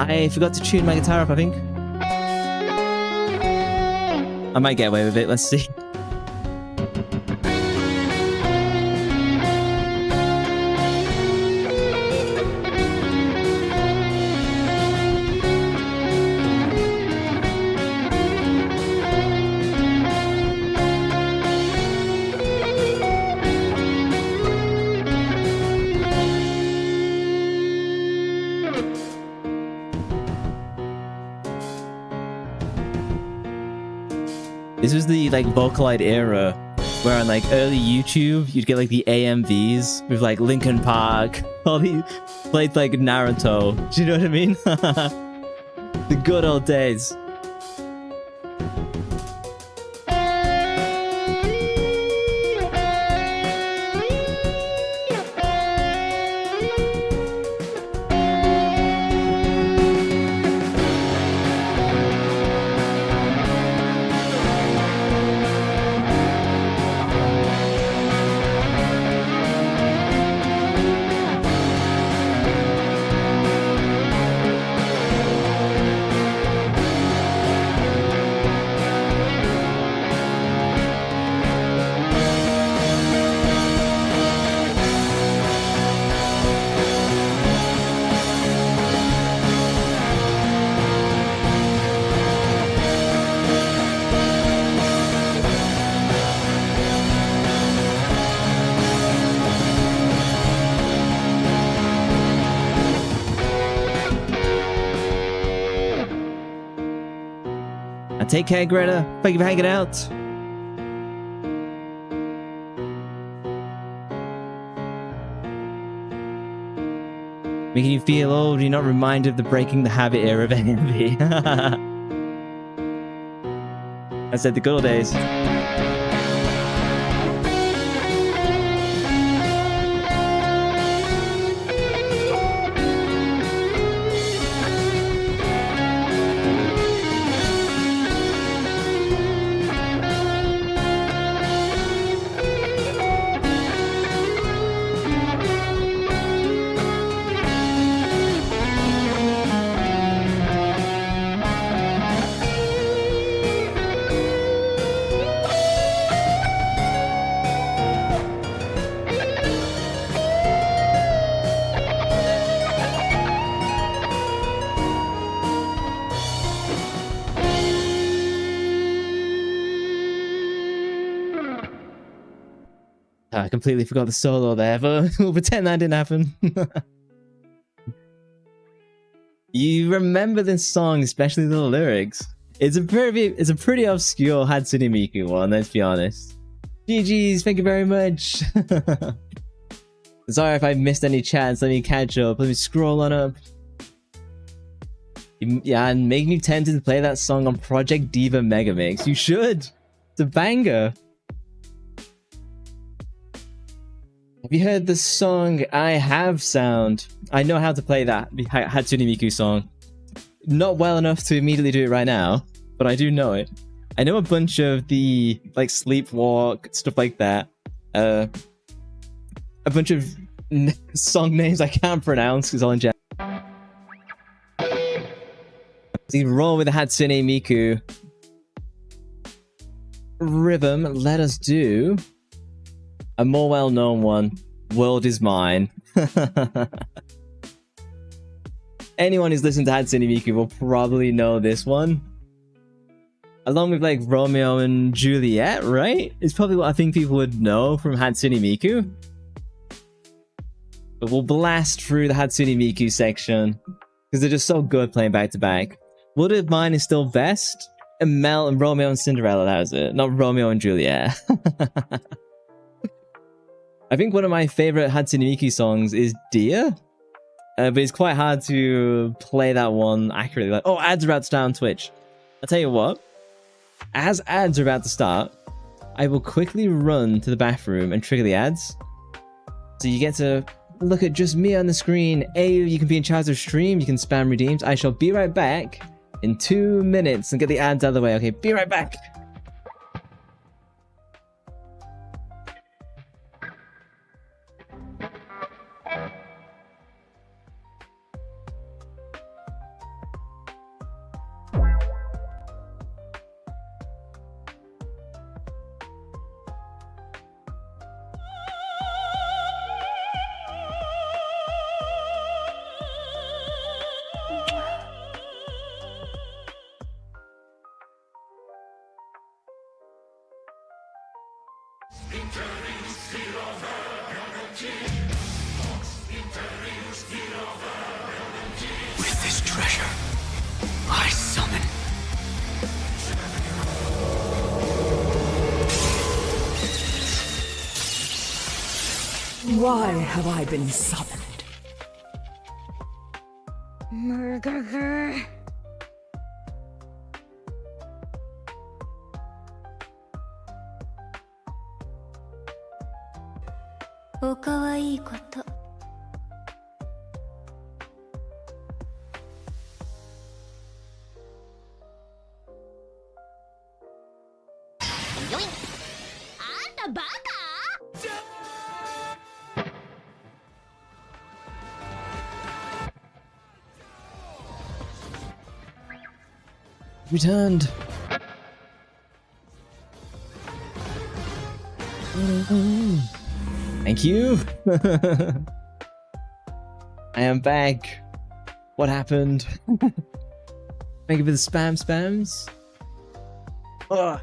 I forgot to tune my guitar up, I think. I might get away with it, let's see. This was the like Vocaloid era, where on like early YouTube you'd get like the AMVs with like Linkin Park, all these played like Naruto. Do you know what I mean? The good old days. Take care, Greta. Thank you for hanging out. Making you feel old, you're not reminded of the breaking the habit era of envy. I said the good old days. I completely forgot the solo there, but we'll pretend that didn't happen. You remember this song, especially the lyrics. It's a pretty obscure Hatsune Miku one, let's be honest. GG's, thank you very much. Sorry if I missed any chats, let me catch up, let me scroll on up. Yeah, and making you tempted to play that song on Project Diva Megamix. You should! It's a banger! Have you heard the song I Have Sound? I know how to play that Hatsune Miku song. Not well enough to immediately do it right now, but I do know it. I know a bunch of the, like, Sleepwalk, stuff like that. A bunch of song names I can't pronounce because all in Japanese. So you roll with the Hatsune Miku rhythm. Let us do a more well-known one, World Is Mine. Anyone who's listened to Hatsune Miku will probably know this one. Along with, like, Romeo and Juliet, right? It's probably what I think people would know from Hatsune Miku. But we'll blast through the Hatsune Miku section, because they're just so good playing back-to-back. World Is Mine is still best, and Mel and Romeo and Cinderella, that was it. Not Romeo and Juliet. I think one of my favorite Hatsune Miku songs is Dear, but it's quite hard to play that one accurately. Like, oh, ads are about to start on Twitch. I'll tell you what, as ads are about to start, I will quickly run to the bathroom and trigger the ads. So you get to look at just me on the screen. You can be in charge of stream, you can spam redeems. I shall be right back in 2 minutes and get the ads out of the way. Okay, be right back. With this treasure, I summon. Why have I been summoned? Murder. Returned. Thank you. I am back. What happened? Thank you for the spams. Ugh.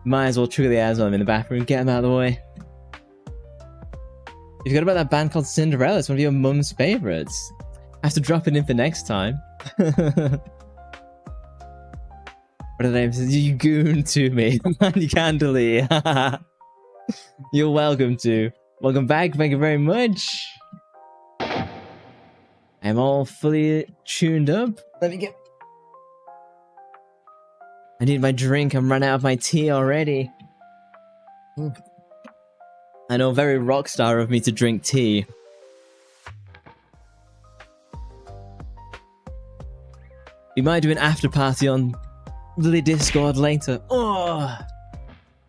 Might as well trigger the ads while I'm in the bathroom. Get them out of the way. You forgot about that band called Cinderella. It's one of your mum's favorites. I have to drop it in for next time. What did I say? You goon to me. You can't delete. You're welcome to. Welcome back. Thank you very much. I'm all fully tuned up. Let me get... I need my drink. I'm running out of my tea already. I know, very rockstar of me to drink tea. We might do an after party on the Discord later. Oh!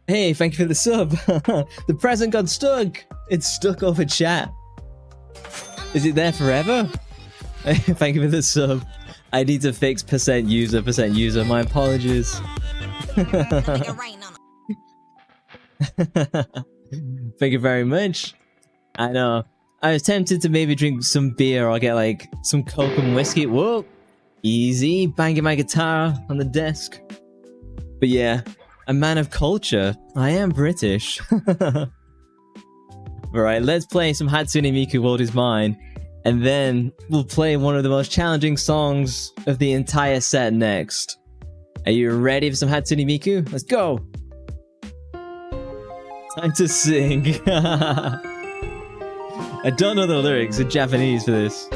Hey, thank you for the sub. The present got stuck. It's stuck over chat. Is it there forever? Thank you for the sub. I need to fix percent user. My apologies. Thank you very much. I know. I was tempted to maybe drink some beer or get like some Coke and whiskey. Whoa! Easy. Banging my guitar on the desk. But yeah, a man of culture. I am British. Alright, let's play some Hatsune Miku World Is Mine. And then we'll play one of the most challenging songs of the entire set next. Are you ready for some Hatsune Miku? Let's go! Time to sing. I don't know the lyrics in Japanese for this.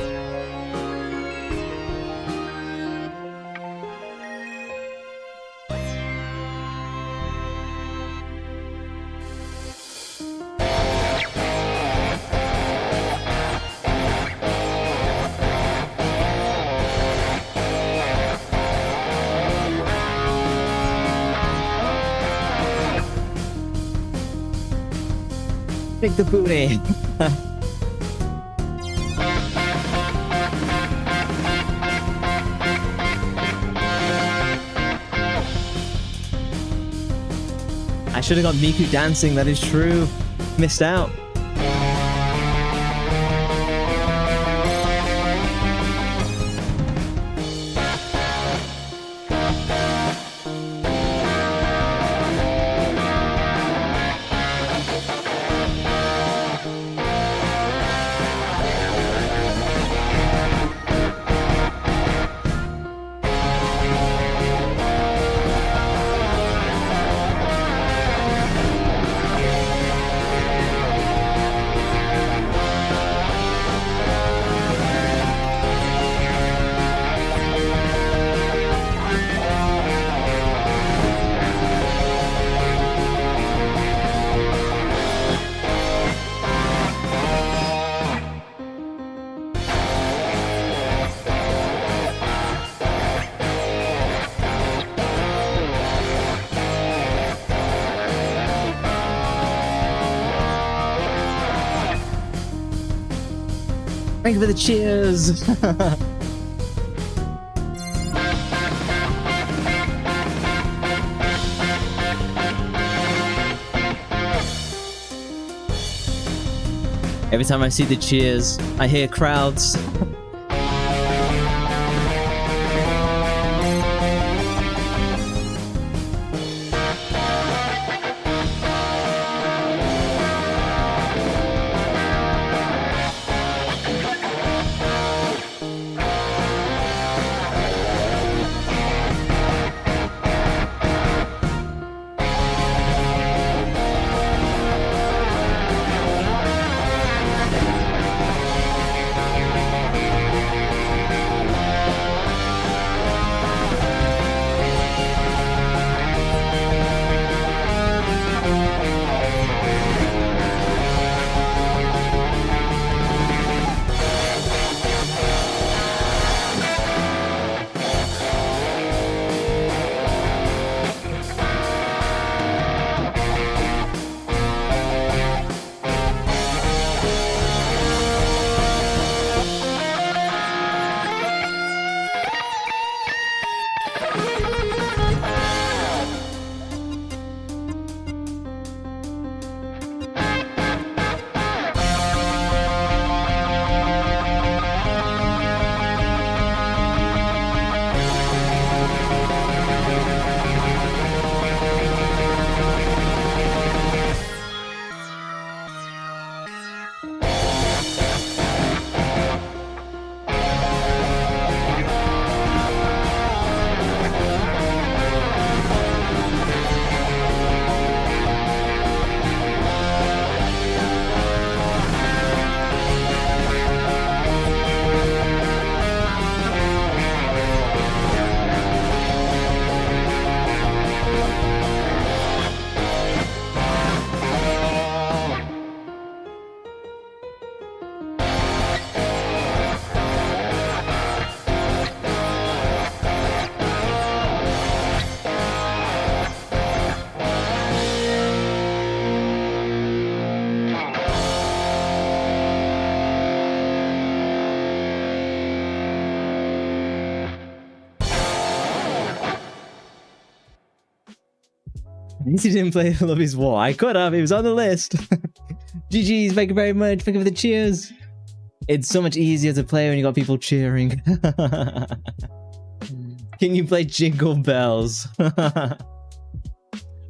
Pick the booty. I should have got Miku dancing, that is true. Missed out. Thank you for the cheers! Every time I see the cheers, I hear crowds. At least he didn't play Love Is War. I could have. It was on the list. GG's. Thank you very much. Thank you for the cheers. It's so much easier to play when you got people cheering. Can you play Jingle Bells?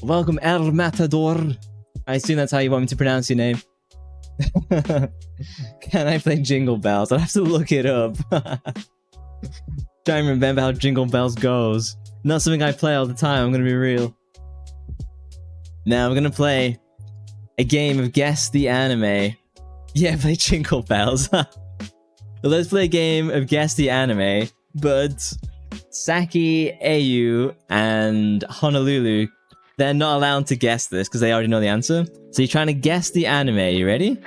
Welcome, El Matador. I assume that's how you want me to pronounce your name. Can I play Jingle Bells? I'll have to look it up. Trying to remember how Jingle Bells goes. Not something I play all the time, I'm gonna be real. Now I'm gonna play a game of Guess the Anime. Yeah, play Jingle Bells. Well, let's play a game of Guess the Anime, but Saki, Ayu, and Honolulu, they're not allowed to guess this because they already know the answer. So you're trying to guess the anime. You ready?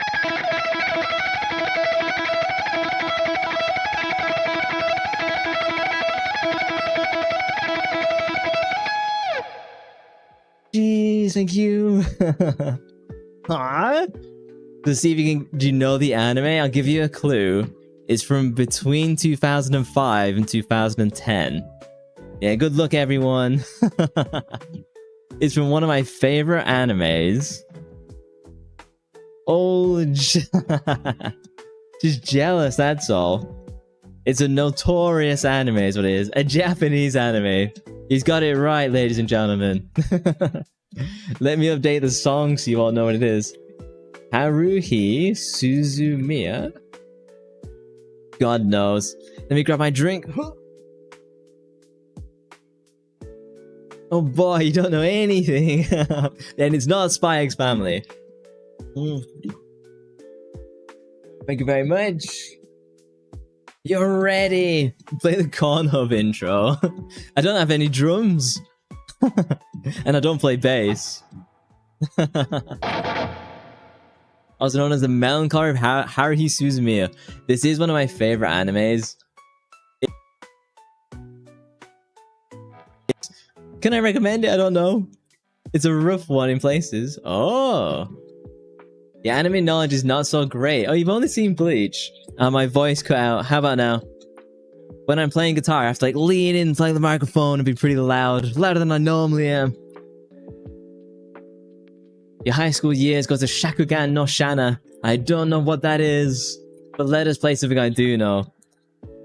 Jeez, thank you. To see if do you know the anime? I'll give you a clue. It's from between 2005 and 2010. Yeah, good luck, everyone. It's from one of my favorite animes. Oh, just jealous, that's all. It's a notorious anime is what it is. A Japanese anime. He's got it right, ladies and gentlemen. Let me update the song so you all know what it is. Haruhi Suzumiya. God knows. Let me grab my drink. Oh boy, you don't know anything. And it's not Spy X Family. Thank you very much. You're ready. Play the Corn Hub intro. I don't have any drums. And I don't play bass. Also known as the Melancholy of Haruhi Suzumiya. This is one of my favorite animes. Can I recommend it? I don't know. It's a rough one in places. Oh. The anime knowledge is not so great. Oh, you've only seen Bleach. My voice cut out. How about now? When I'm playing guitar, I have to like lean in, play the microphone, and be pretty loud. Louder than I normally am. Your high school years go to Shakugan no Shana. I don't know what that is. But let us play something I do know.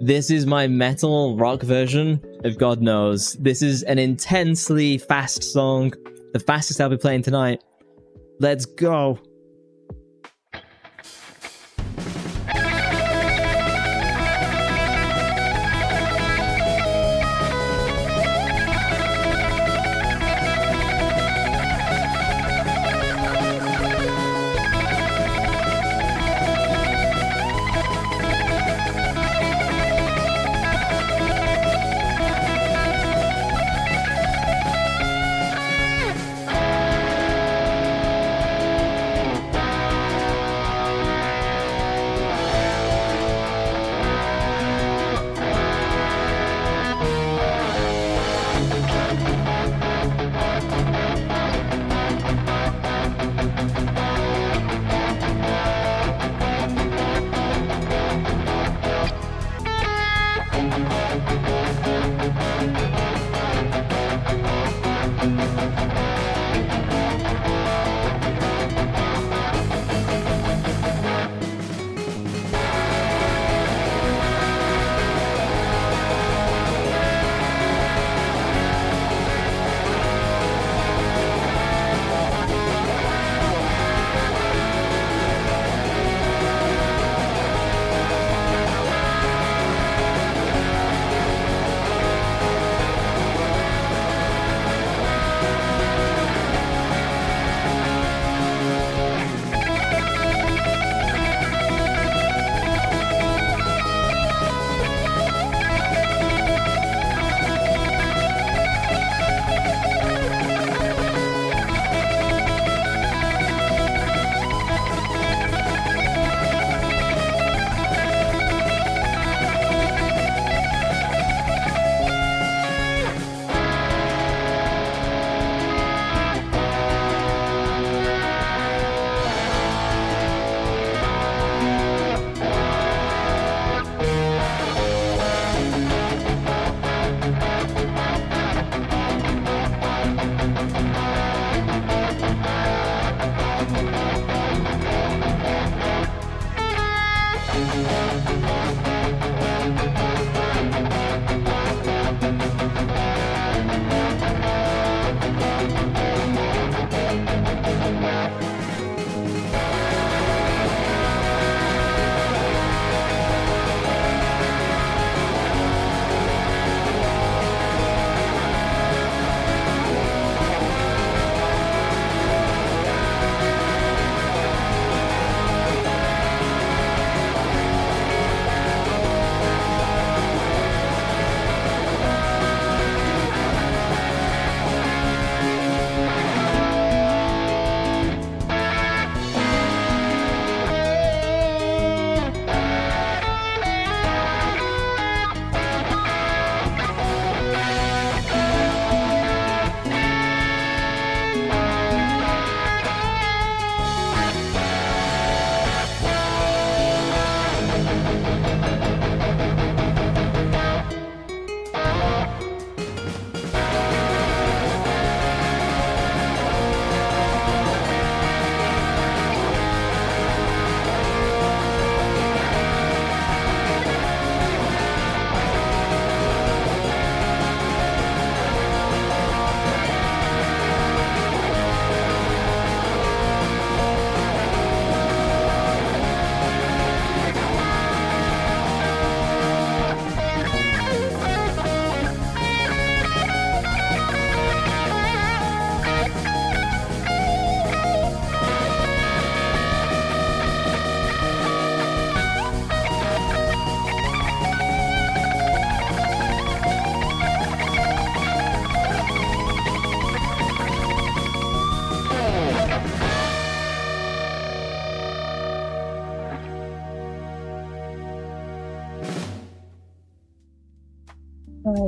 This is my metal rock version of God Knows. This is an intensely fast song. The fastest I'll be playing tonight. Let's go.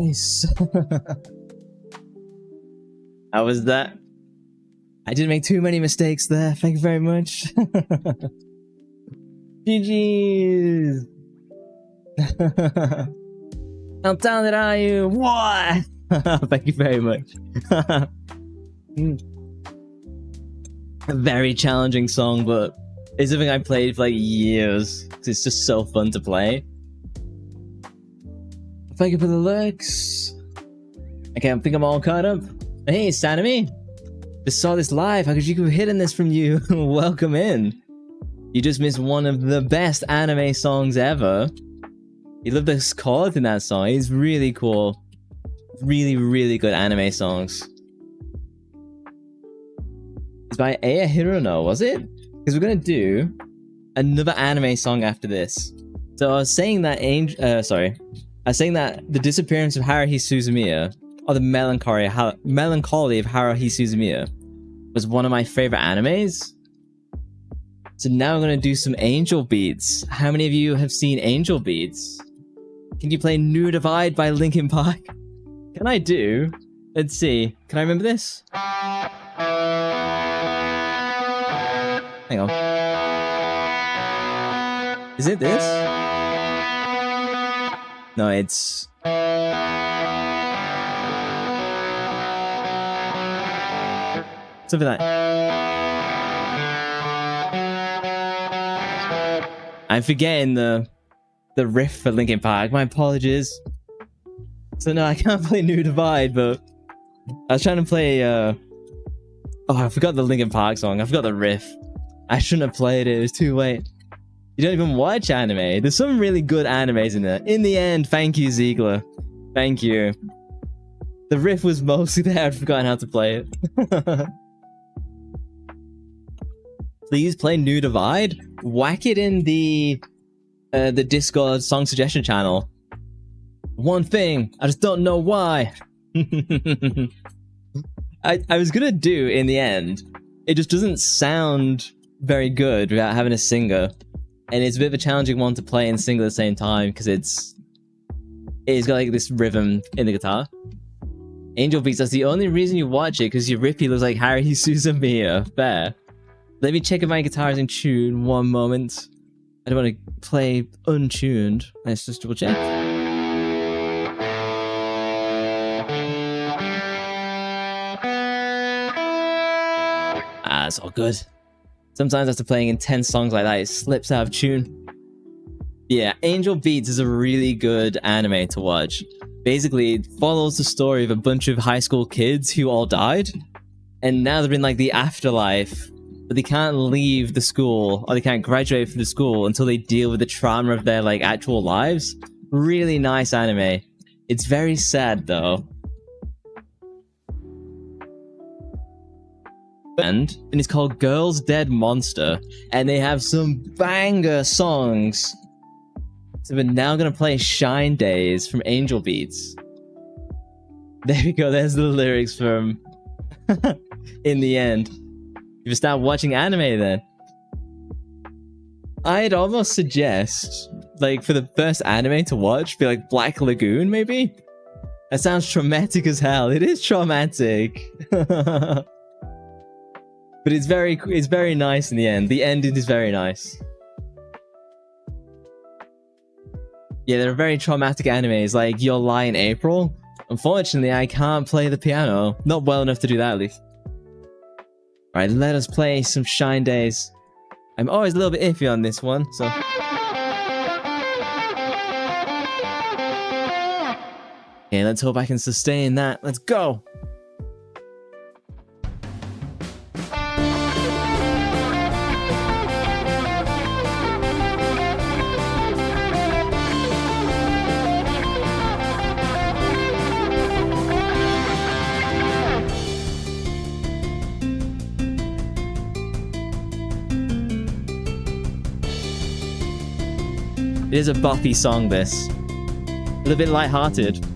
Nice. How was that? I didn't make too many mistakes there. Thank you very much. GG's. How talented are you? What? Thank you very much. A very challenging song, but it's something I played for like years. It's just so fun to play. Thank you for the lurks. Okay, I think I'm all caught up. Hey, Sanami. Just saw this live. How could you have hidden this from you? Welcome in. You just missed one of the best anime songs ever. You love the chord in that song. It's really cool. Really, really good anime songs. It's by Aya Hirono, was it? Because we're gonna do another anime song after this. So I was saying that I was saying that the disappearance of Haruhi Suzumiya, or the melancholy of Haruhi Suzumiya, was one of my favorite animes. So now I'm gonna do some Angel Beats. How many of you have seen Angel Beats? Can you play New Divide by Linkin Park? Can I do? Let's see. Can I remember this? Hang on. Is it this? No, it's... something like... I'm forgetting the riff for Linkin Park. My apologies. So no, I can't play New Divide, but I was trying to play, oh, I forgot the Linkin Park song. I forgot the riff. I shouldn't have played it. It was too late. You don't even watch anime. There's some really good animes in there. In the end, thank you, Ziegler. Thank you. The riff was mostly there. I'd forgotten how to play it. Please play New Divide. Whack it in the Discord song suggestion channel. One thing, I just don't know why. I was gonna do in the end. It just doesn't sound very good without having a singer, and it's a bit of a challenging one to play and sing at the same time because it's got like this rhythm in the guitar. Angel Beats, that's the only reason you watch it, because your rippy looks like Haruhi Suzumiya. Fair. Let me check if my guitar is in tune. One moment. I don't want to play untuned. Let's just double check. It's all good. Sometimes after playing intense songs like that, it slips out of tune. Yeah, Angel Beats is a really good anime to watch. Basically, it follows the story of a bunch of high school kids who all died, and now they're in like the afterlife, but they can't leave the school, or they can't graduate from the school until they deal with the trauma of their like actual lives. Really nice anime. It's very sad though. And it's called Girls Dead Monster, and they have some banger songs. So we're now gonna play Shine Days from Angel Beats. There we go, there's the lyrics from In the End. You start watching anime then. I'd almost suggest, like, for the first anime to watch, be like Black Lagoon, maybe? That sounds traumatic as hell. It is traumatic. But it's very nice in the end. The ending is very nice. Yeah, they're very traumatic animes, like Your Lie in April. Unfortunately, I can't play the piano. Not well enough to do that, at least. Alright, let us play some Shine Days. I'm always a little bit iffy on this one, so... Okay, let's hope I can sustain that. Let's go! It is a boppy song, this. A little bit lighthearted.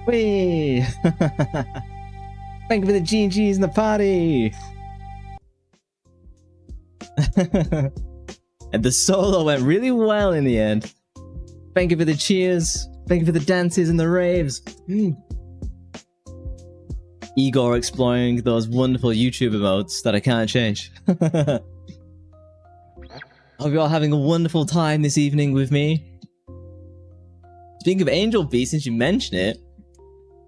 Whee! Thank you for the GGs in the party! And the solo went really well in the end. Thank you for the cheers. Thank you for the dances and the raves. Igor exploring those wonderful YouTube emotes that I can't change. Hope you're all having a wonderful time this evening with me. Speaking of Angel Beast, since you mentioned it,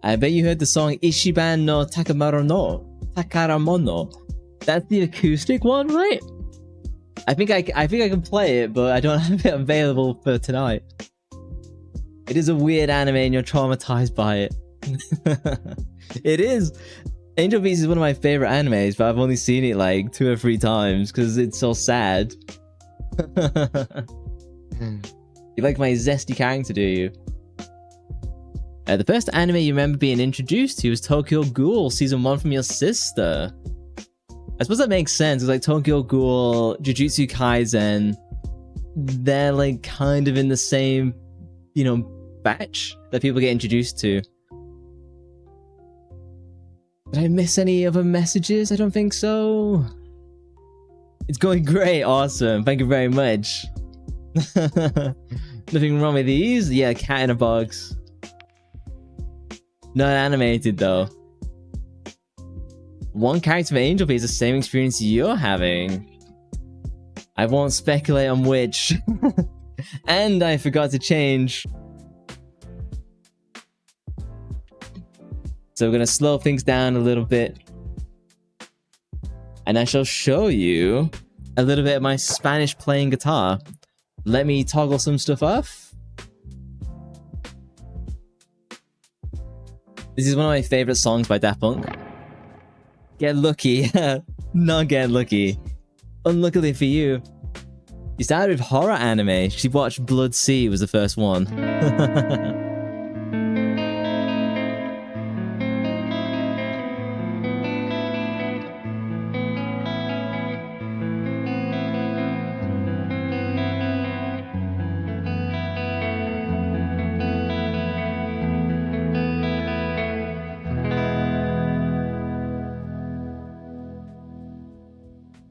I bet you heard the song Ishiban no Takaramono. That's the acoustic one, right? I think I can play it, but I don't have it available for tonight. It is a weird anime and you're traumatized by it. It is. Angel Beast is one of my favorite animes, but I've only seen it like 2 or 3 times because it's so sad. You like my zesty character, do you? The first anime you remember being introduced to was Tokyo Ghoul Season 1 from your sister. I suppose that makes sense, because like Tokyo Ghoul, Jujutsu Kaisen, they're like kind of in the same, you know, batch that people get introduced to. Did I miss any other messages? I don't think so. It's going great, awesome, thank you very much. Nothing wrong with these? Yeah, cat in a box. Not animated though. One character for Angel Beast is the same experience you're having. I won't speculate on which. And I forgot to change. So we're gonna slow things down a little bit. And I shall show you a little bit of my Spanish playing guitar. Let me toggle some stuff off. This is one of my favorite songs by Daft Punk. Get lucky. Not get lucky. Unluckily for you. You started with horror anime. She watched Blood Sea was the first one.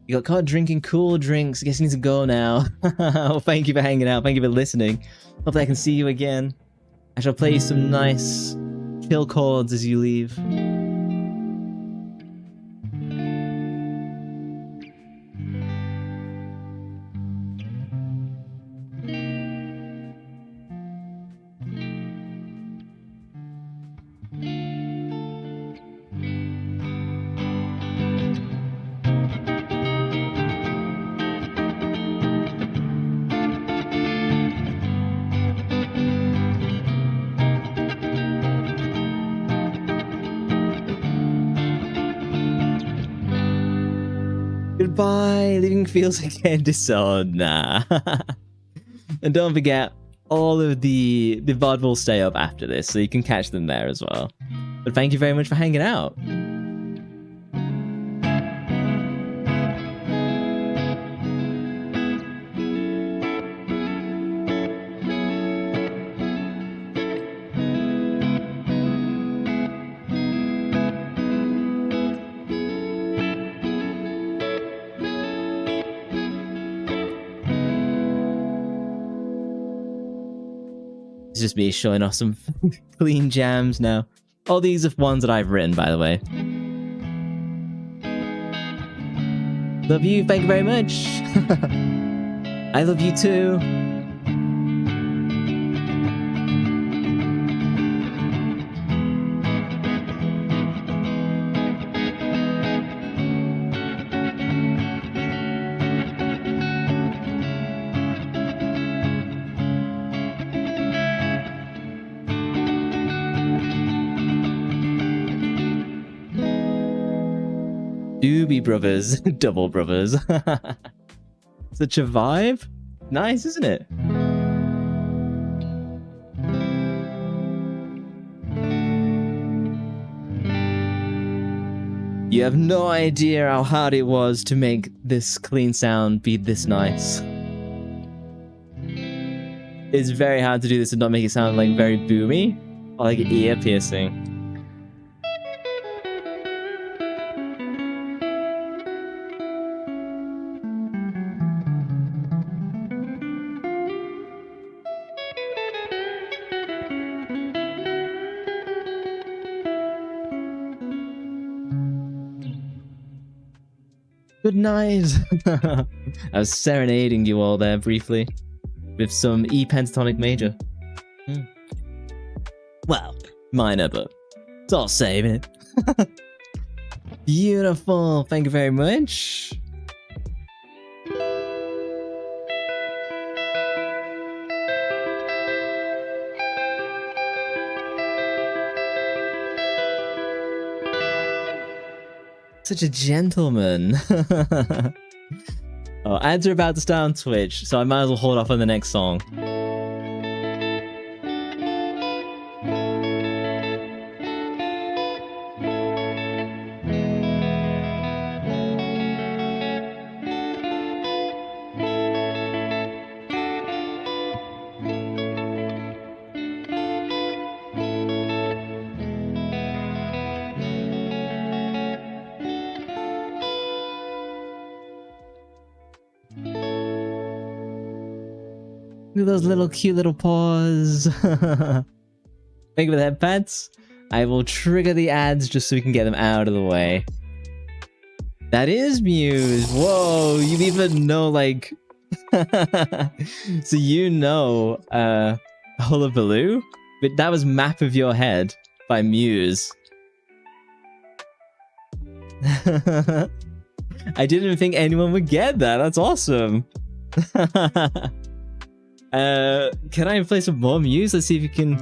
You got caught drinking cool drinks. I guess you need to go now. Well, thank you for hanging out. Thank you for listening. Hopefully I can see you again. I shall play you some nice chill chords as you leave. Goodbye, leaving feels again disowned. Nah. And don't forget, all of the VOD will stay up after this, so you can catch them there as well. But thank you very much for hanging out. It's just me showing off some clean jams now. All these are ones that I've written, by the way. Love you, thank you very much. I love you too. Doobie Brothers, Double Brothers. Such a vibe. Nice, isn't it? You have no idea how hard it was to make this clean sound be this nice. It's very hard to do this and not make it sound like very boomy. Or like ear piercing. Good night. I was serenading you all there briefly with some E pentatonic major. Well, minor, but it's all saving it. Beautiful. Thank you very much. Such a gentleman. Oh, ads are about to start on Twitch, so I might as well hold off on the next song. Look at those little cute little paws. Thank you for the head pets. I will trigger the ads just so we can get them out of the way. That is Muse. Whoa, you even know, like... So you know Hullabaloo? But that was Map of Your Head by Muse. I didn't think anyone would get that. That's awesome. Can I play some more Muse? Let's see if you can...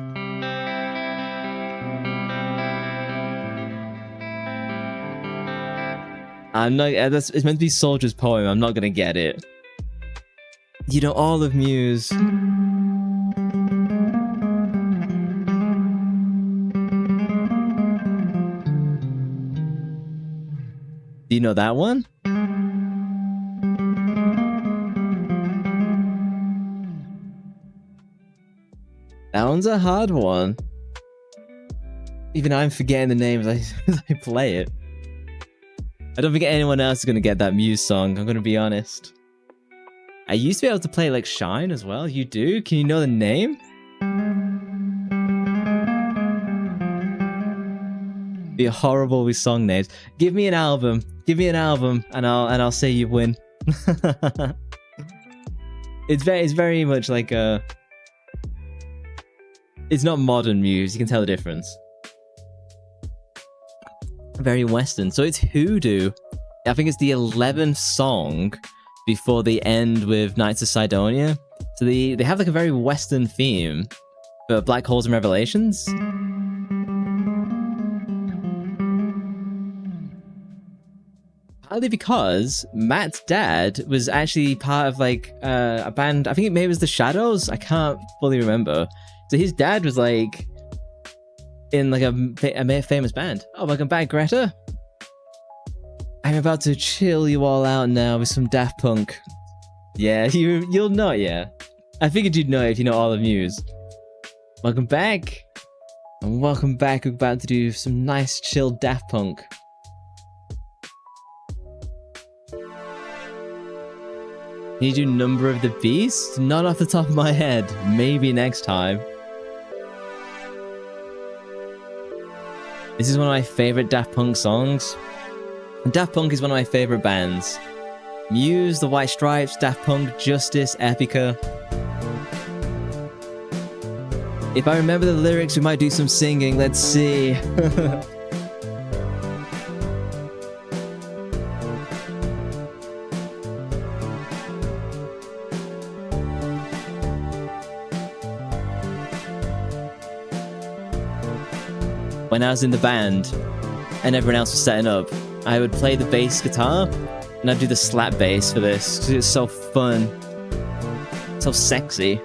I'm not... it's meant to be Soldier's Poem. I'm not gonna get it. You know all of Muse. Do you know that one? That one's a hard one. Even I'm forgetting the names as I play it. I don't think anyone else is going to get that Muse song, I'm going to be honest. I used to be able to play like Shine as well. You do? Can you know the name? Be horrible with song names. Give me an album. Give me an album and I'll say you win. It's very much like a... It's not modern Muse, you can tell the difference. Very Western. So it's Hoodoo. I think it's the 11th song before they end with Knights of Cydonia. So they have like a very Western theme for Black Holes and Revelations. Partly because Matt's dad was actually part of like a band, I think maybe it was The Shadows, I can't fully remember. So his dad was like in like a famous band. Oh, welcome back, Greta. I'm about to chill you all out now with some Daft Punk. Yeah, you'll know, yeah. I figured you'd know if you know all of Muse. Welcome back. And welcome back. We're about to do some nice chill Daft Punk. Can you do Number of the Beast? Not off the top of my head. Maybe next time. This is one of my favorite Daft Punk songs. And Daft Punk is one of my favorite bands. Muse, The White Stripes, Daft Punk, Justice, Epica. If I remember the lyrics, we might do some singing. Let's see. When I was in the band and everyone else was setting up, I would play the bass guitar and I'd do the slap bass for this because it's so fun, so sexy.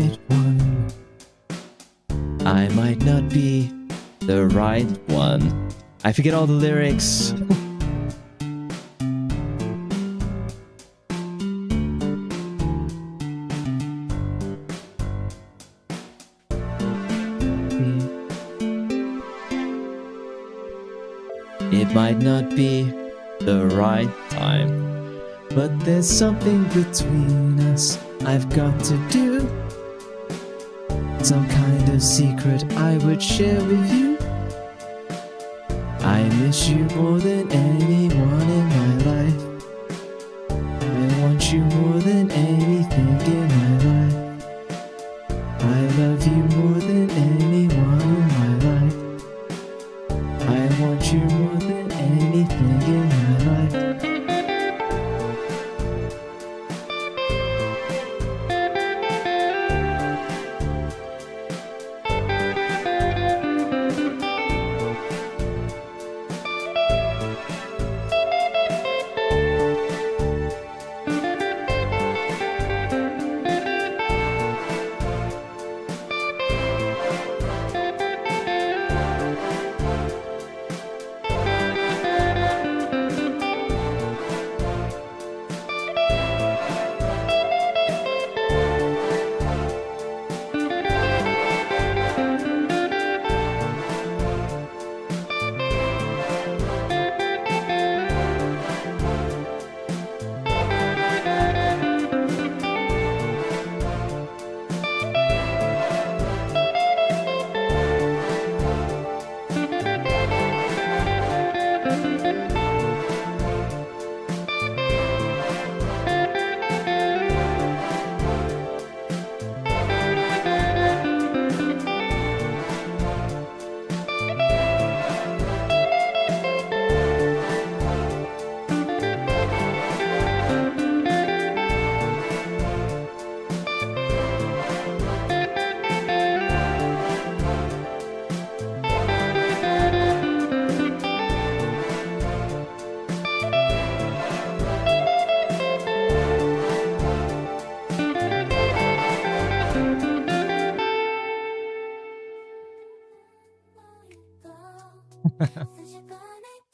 right one. I might not be the right one. I forget all the lyrics. It might not be the right time, but there's something between us I've got to do. Some kind of secret I would share with you. I miss you more than anyone in my life. I want you more than anything in my life. I love you more than anyone in my life. I want you more than anything in my life.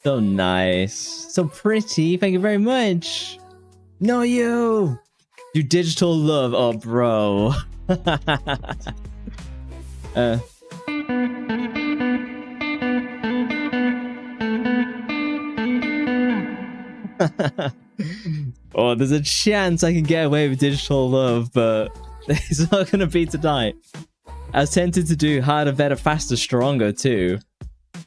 So nice. So pretty. Thank you very much. No, you. You digital love. Oh, bro. Oh, there's a chance I can get away with digital love, but it's not gonna be tonight. I was tempted to do harder, better, faster, stronger too.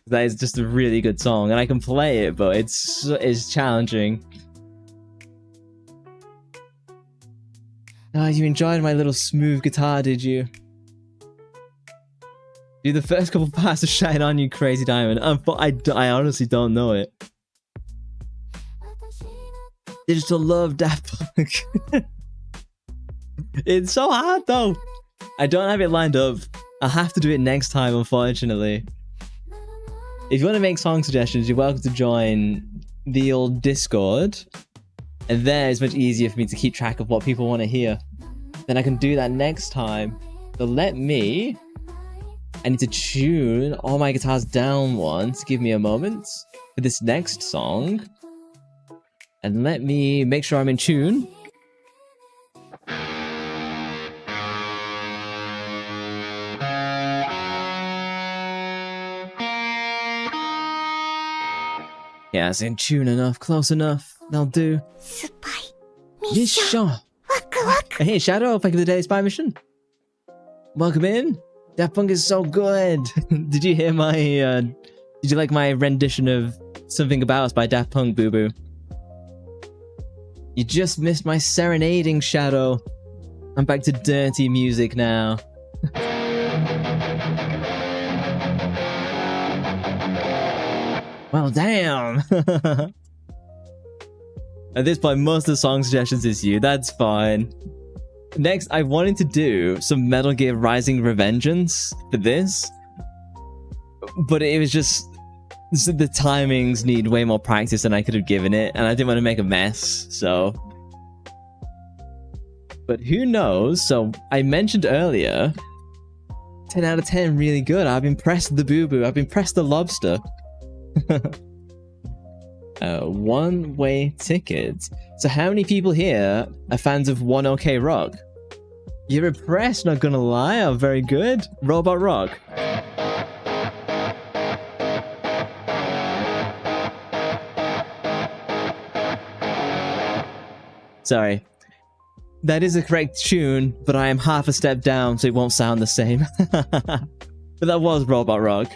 That is just a really good song, and I can play it, but it's challenging. Oh, you enjoyed my little smooth guitar, did you? Do the first couple parts of Shine On You Crazy Diamond. I honestly don't know it. Digital love, Daft Punk. It's so hard though. I don't have it lined up. I'll have to do it next time, unfortunately. If you want to make song suggestions, you're welcome to join the old Discord. And there it's much easier for me to keep track of what people want to hear. Then I can do that next time. So I need to tune all my guitars down once. Give me a moment for this next song. And let me make sure I'm in tune. Yeah, it's in tune enough, close enough. That'll do. Mission. Hey, Shadow, thank you for the dailySpyMission. Welcome in. Daft Punk is so good. Did you hear my, did you like my rendition of Something About Us by Daft Punk, Boo Boo? You just missed my serenading, Shadow. I'm back to dirty music now. Well, damn. At this point, most of the song suggestions is you. That's fine. Next, I wanted to do some Metal Gear Rising Revengeance for this. But it was just... the timings need way more practice than I could have given it. And I didn't want to make a mess, so... But who knows? So I mentioned earlier, 10 out of 10, really good. I've impressed the boo-boo. I've impressed the lobster. One-way tickets. So how many people here are fans of One OK Rock? You're impressed, not gonna lie. Oh, very good. Robot Rock. Sorry. That is a correct tune, but I am half a step down, so it won't sound the same. But that was Robot Rock.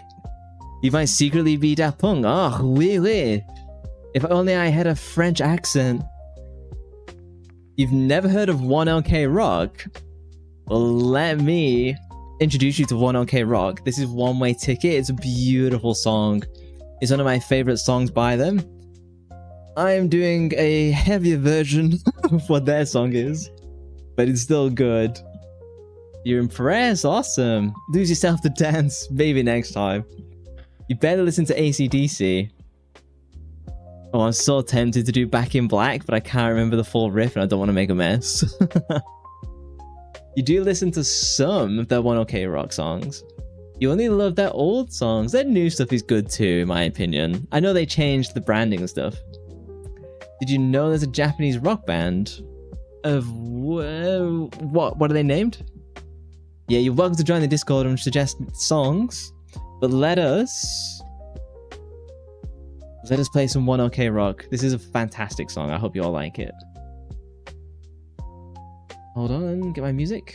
You might secretly be Daft Punk. Oh, really? If only I had a French accent. You've never heard of One OK Rock? Well, let me introduce you to One OK Rock. This is One Way Ticket. It's a beautiful song. It's one of my favorite songs by them. I am doing a heavier version of what their song is, but it's still good. You're impressed? Awesome. Lose yourself to dance. Maybe next time. You better listen to AC/DC. Oh, I'm so tempted to do Back in Black, but I can't remember the full riff and I don't want to make a mess. You do listen to some of their One OK Rock songs. You only love their old songs. Their new stuff is good too, in my opinion. I know they changed the branding and stuff. Did you know there's a Japanese rock band of what are they named? Yeah, you're welcome to join the Discord and suggest songs, but let us play some One OK Rock. This is a fantastic song. I hope you all like it. Hold on, get my music.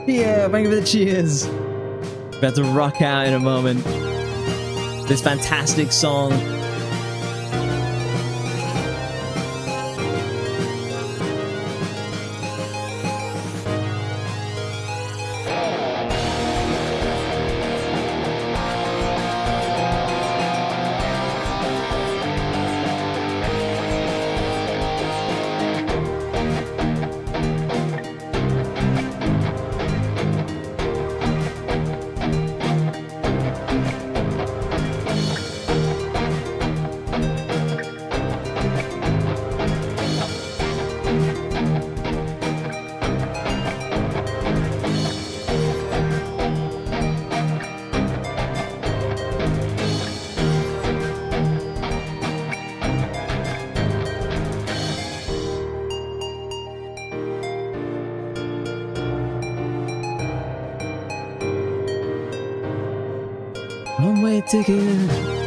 Yeah, thank you for the cheers. About to rock out in a moment. This fantastic song. One-way ticket.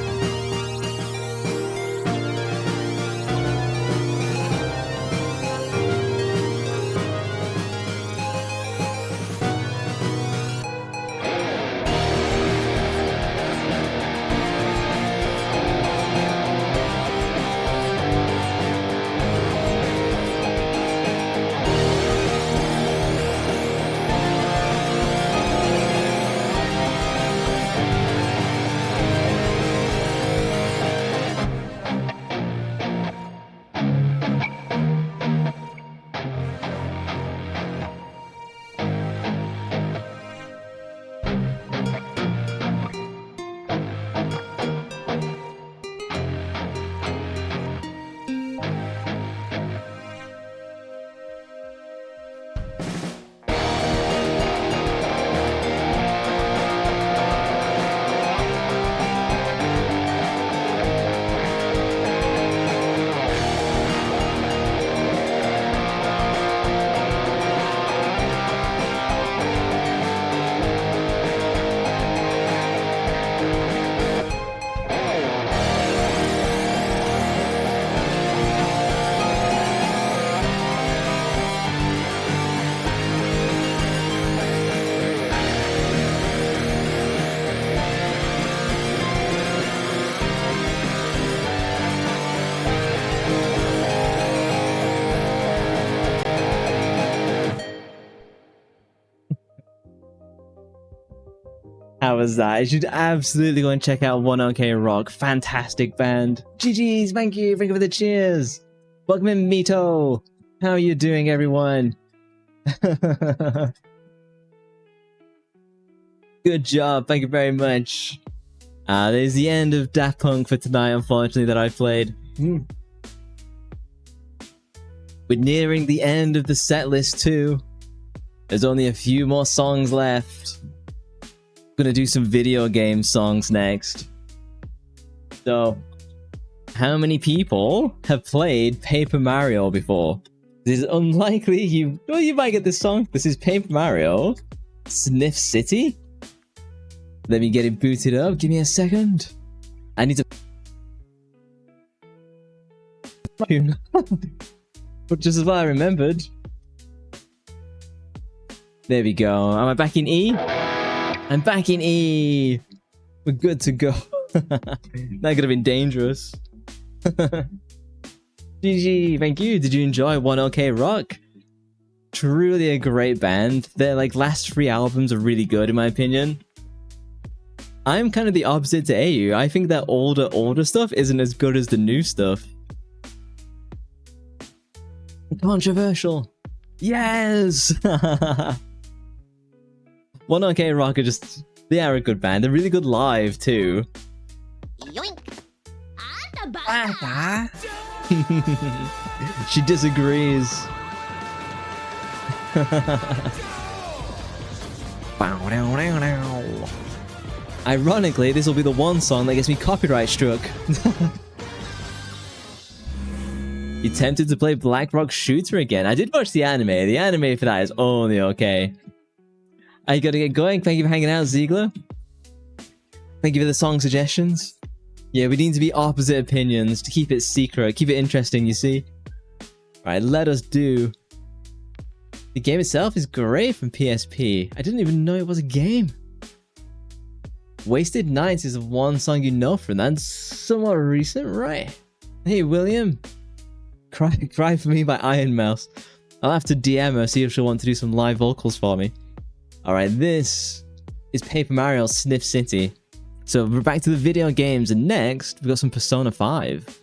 How was that? You should absolutely go and check out One OK Rock. Fantastic band. GG's, thank you for the cheers. Welcome in, Mito. How are you doing, everyone? Good job, thank you very much. There's the end of Daft Punk for tonight, unfortunately, that I played. We're nearing the end of the set list too. There's only a few more songs left. Gonna do some video game songs next. So, how many people have played Paper Mario before? This is unlikely. You might get this song. This is Paper Mario Snif City. Let me get it booted up. Give me a second. I need to. But just as well I remembered. There we go. Am I back in E? I'm back in E. We're good to go. That could have been dangerous. GG, thank you. Did you enjoy One OK Rock? Truly a great band. Their last 3 albums are really good in my opinion. I'm kind of the opposite to AU. I think that older stuff isn't as good as the new stuff. Controversial. Yes! One OK Rock are they are a good band. They're really good live too. Yoink. She disagrees. Ironically, this will be the one song that gets me copyright struck. You tempted to play Black Rock Shooter again? I did watch the anime. The anime for that is only okay. I gotta get going. Thank you for hanging out, Ziegler. Thank you for the song suggestions. Yeah, we need to be opposite opinions to keep it secret, keep it interesting, you see. Alright, let us do. The game itself is great from PSP. I didn't even know it was a game. Wasted Nights is the one song you know from that. That's somewhat recent, right? Hey, William. Cry for Me by Iron Mouse. I'll have to DM her, see if she'll want to do some live vocals for me. Alright, this is Paper Mario Snif City. So we're back to the video games, and next we've got some Persona 5.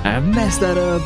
I messed that up.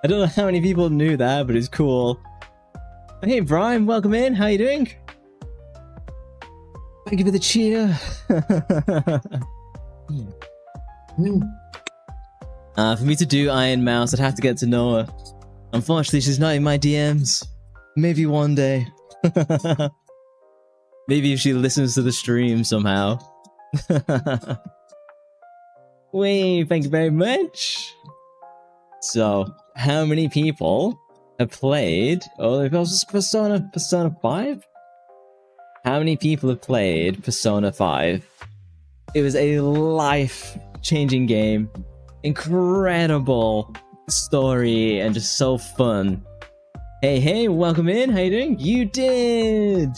I don't know how many people knew that, but it's cool. Hey Brian, welcome in. How you doing? Thank you for the cheer. For me to do Iron Mouse, I'd have to get to know her. Unfortunately, she's not in my DMs. Maybe one day. Maybe if she listens to the stream somehow. Wait, thank you very much. So, how many people have played... Oh, it was Persona 5? How many people have played Persona 5? It was a life-changing game. Incredible story and just so fun. Hey, welcome in. How you doing? You did!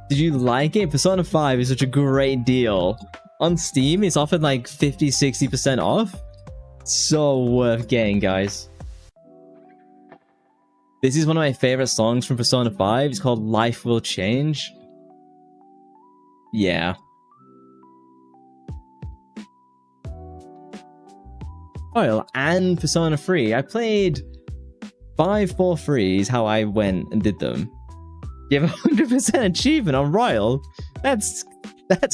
Did you like it? Persona 5 is such a great deal. On Steam, it's offered like 50-60% off. So worth getting, guys. This is one of my favorite songs from Persona 5. It's called Life Will Change. Yeah. Oh, and Persona 3. I played 5 for free is how I went and did them. You have 100% achievement on Royal. That's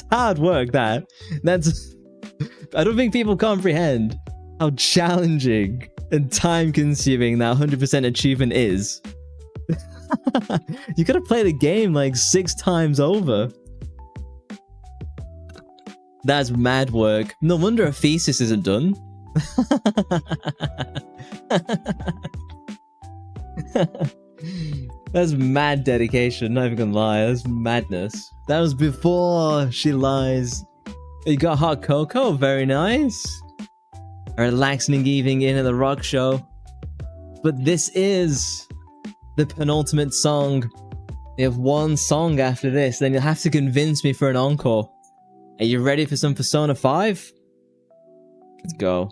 hard work, that. That's... I don't think people comprehend how challenging and time-consuming that 100% achievement is. You gotta play the game like 6 times over. That's mad work. No wonder a thesis isn't done. That's mad dedication, not even gonna lie. That's madness. That was before she lies. You got hot cocoa, very nice. A relaxing evening in at the rock show. But this is the penultimate song. You have one song after this, then you'll have to convince me for an encore. Are you ready for some Persona 5? Let's go.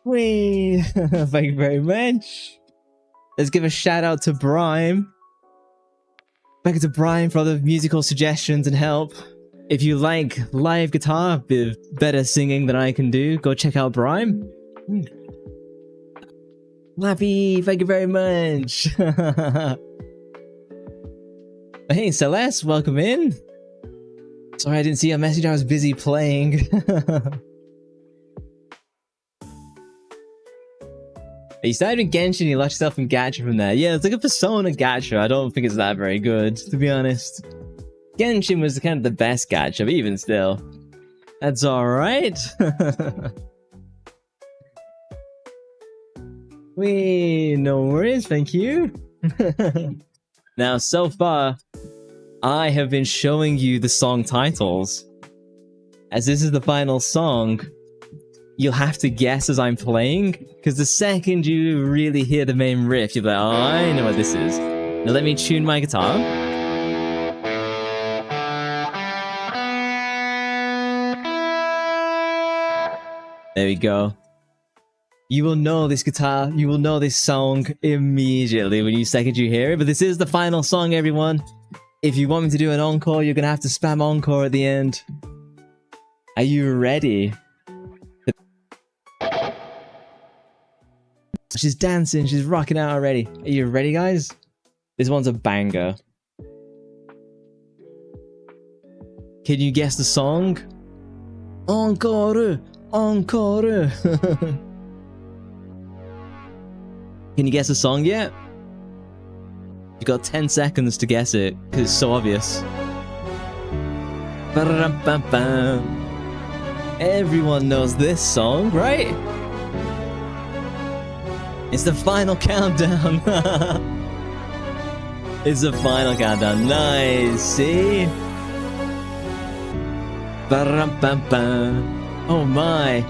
Whee! Thank you very much. Let's give a shout out to Brime. Thank you to Brime for all the musical suggestions and help. If you like live guitar with better singing than I can do, go check out Brime. Lappy, thank you very much. Hey, Celeste, welcome in. Sorry I didn't see your message, I was busy playing. You started in Genshin, you lost yourself in Gacha from there. Yeah, it's like a Persona Gacha. I don't think it's that very good, to be honest. Genshin was kind of the best Gacha, but even still. That's alright. Wee, no worries, thank you. Now, so far, I have been showing you the song titles. As this is the final song, you'll have to guess as I'm playing, because the second you really hear the main riff, you'll be like, oh, I know what this is. Now let me tune my guitar. There we go. You will know this guitar, you will know this song immediately when you hear it, but this is the final song, everyone. If you want me to do an encore, you're gonna have to spam encore at the end. Are you ready? She's dancing, she's rocking out already. Are you ready, guys? This one's a banger. Can you guess the song? Encore! Encore! Can you guess the song yet? You got 10 seconds to guess it, because it's so obvious. Everyone knows this song, right? It's the final countdown. It's the final countdown. Nice, see? Oh my.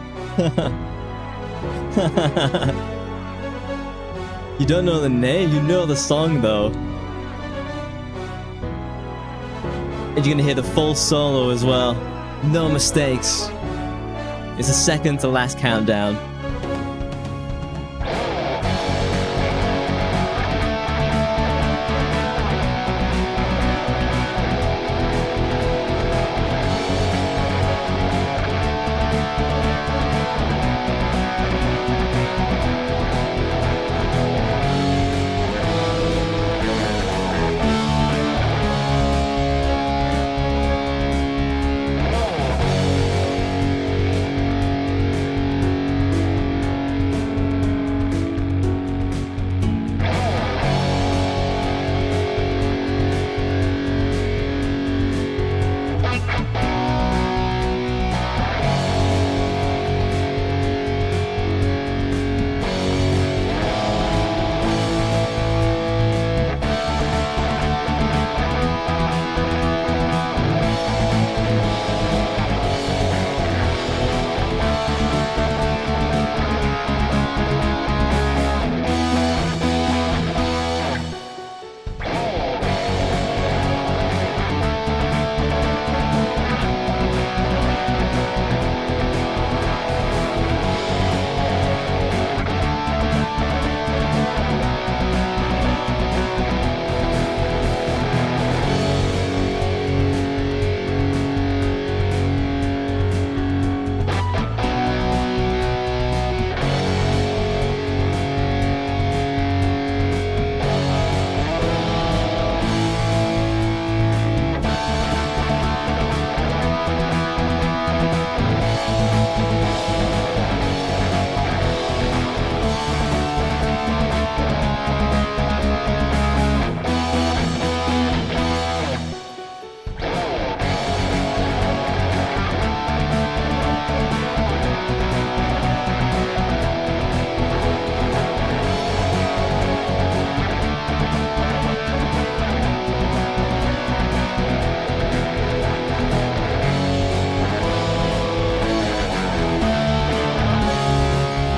You don't know the name, you know the song though. And you're gonna hear the full solo as well. No mistakes. It's the second to last countdown.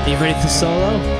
Are you ready for solo?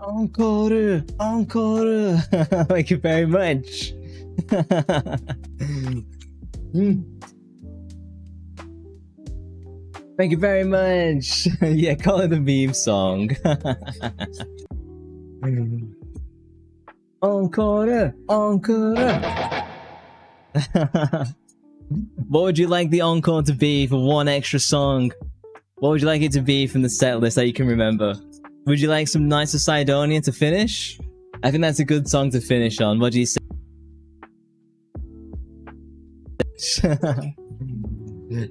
Encore! Encore! Thank you very much. Thank you very much. Yeah, call it the meme song. Encore! Encore! What would you like the encore to be for one extra song? What would you like it to be from the set list that you can remember? Would you like some Knights of Cydonia to finish? I think that's a good song to finish on. What do you say?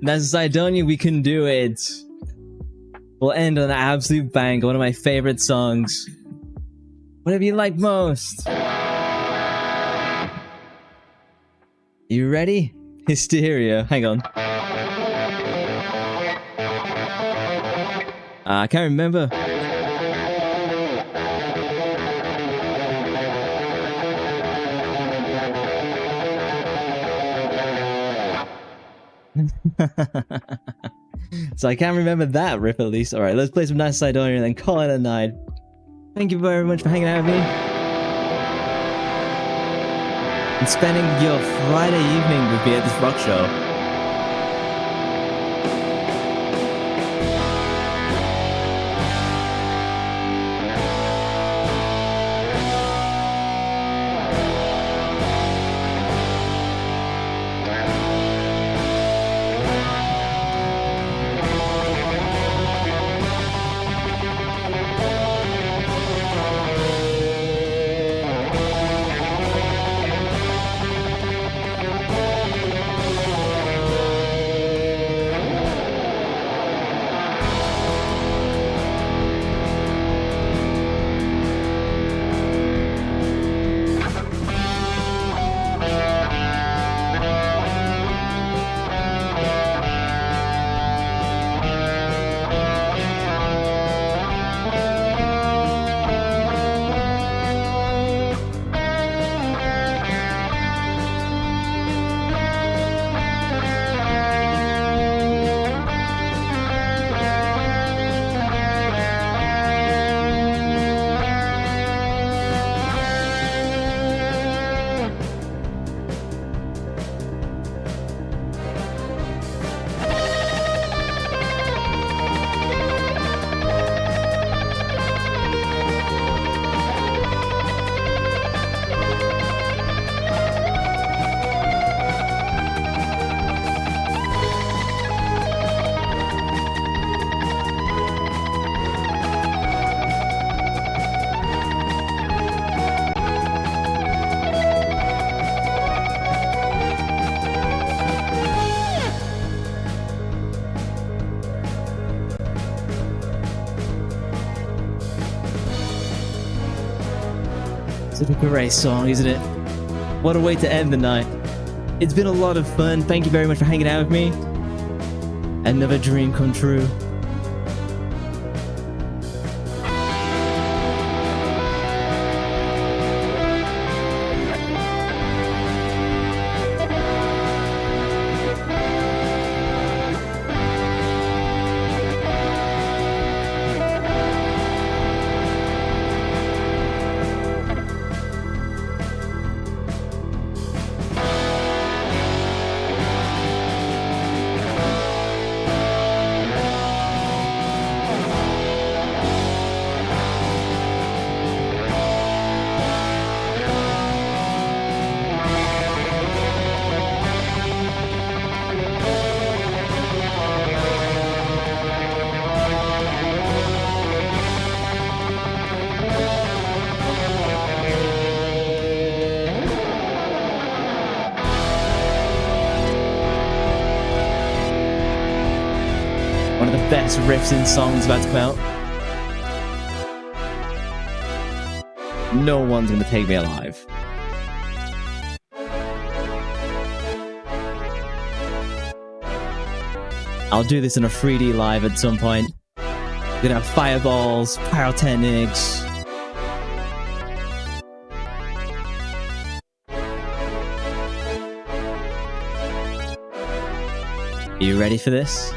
Knights of Cydonia, we can do it. We'll end on an absolute bang. One of my favorite songs. Whatever you like most. You ready? Hysteria. Hang on. I can't remember. So I can't remember that riff at least. Alright, let's play some Knights of Cydonia and then call it a night. Thank you very much for hanging out with me. And spending your Friday evening with me at this rock show. It's a great song, isn't it? What a way to end the night. It's been a lot of fun. Thank you very much for hanging out with me. Another dream come true. One of the best riffs in songs about to come out. No one's gonna take me alive. I'll do this in a 3D live at some point. We're gonna have fireballs, pyrotechnics. Are you ready for this?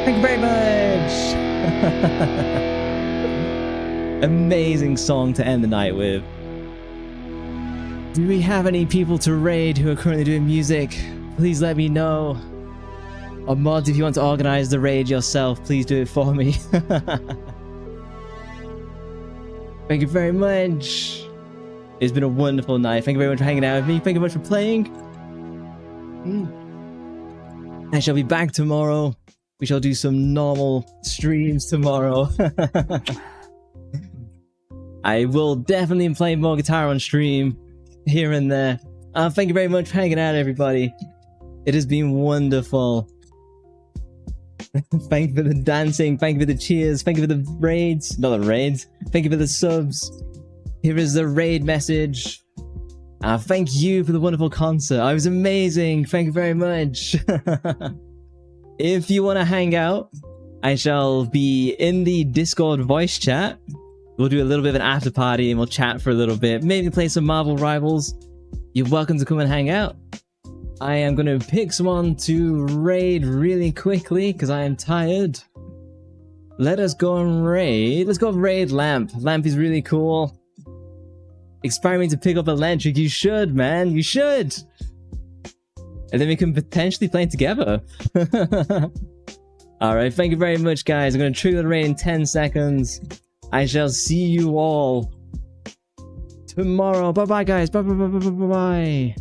Thank you very much. Amazing song to end the night with. Do we have any people to raid who are currently doing music? Please let me know. Or mods, if you want to organize the raid yourself, please do it for me. Thank you very much. It's been a wonderful night. Thank you very much for hanging out with me. Thank you very much for playing. I shall be back tomorrow. We shall do some normal streams tomorrow. I will definitely play more guitar on stream here and there. Thank you very much for hanging out, everybody. It has been wonderful. Thank you for the dancing. Thank you for the cheers. Thank you for the raids. Not the raids. Thank you for the subs. Here is the raid message. Thank you for the wonderful concert. I was amazing. Thank you very much. If you want to hang out, I shall be in the Discord voice chat. We'll do a little bit of an after party and we'll chat for a little bit. Maybe play some Marvel Rivals. You're welcome to come and hang out. I am going to pick someone to raid really quickly because I am tired. Let us go and raid. Let's go raid Lamp. Lamp is really cool. Inspiring to pick up Electric. You should, man. You should. And then we can potentially play together. Alright, thank you very much, guys. I'm going to trigger the raid in 10 seconds. I shall see you all tomorrow. Bye-bye, guys. Bye-bye.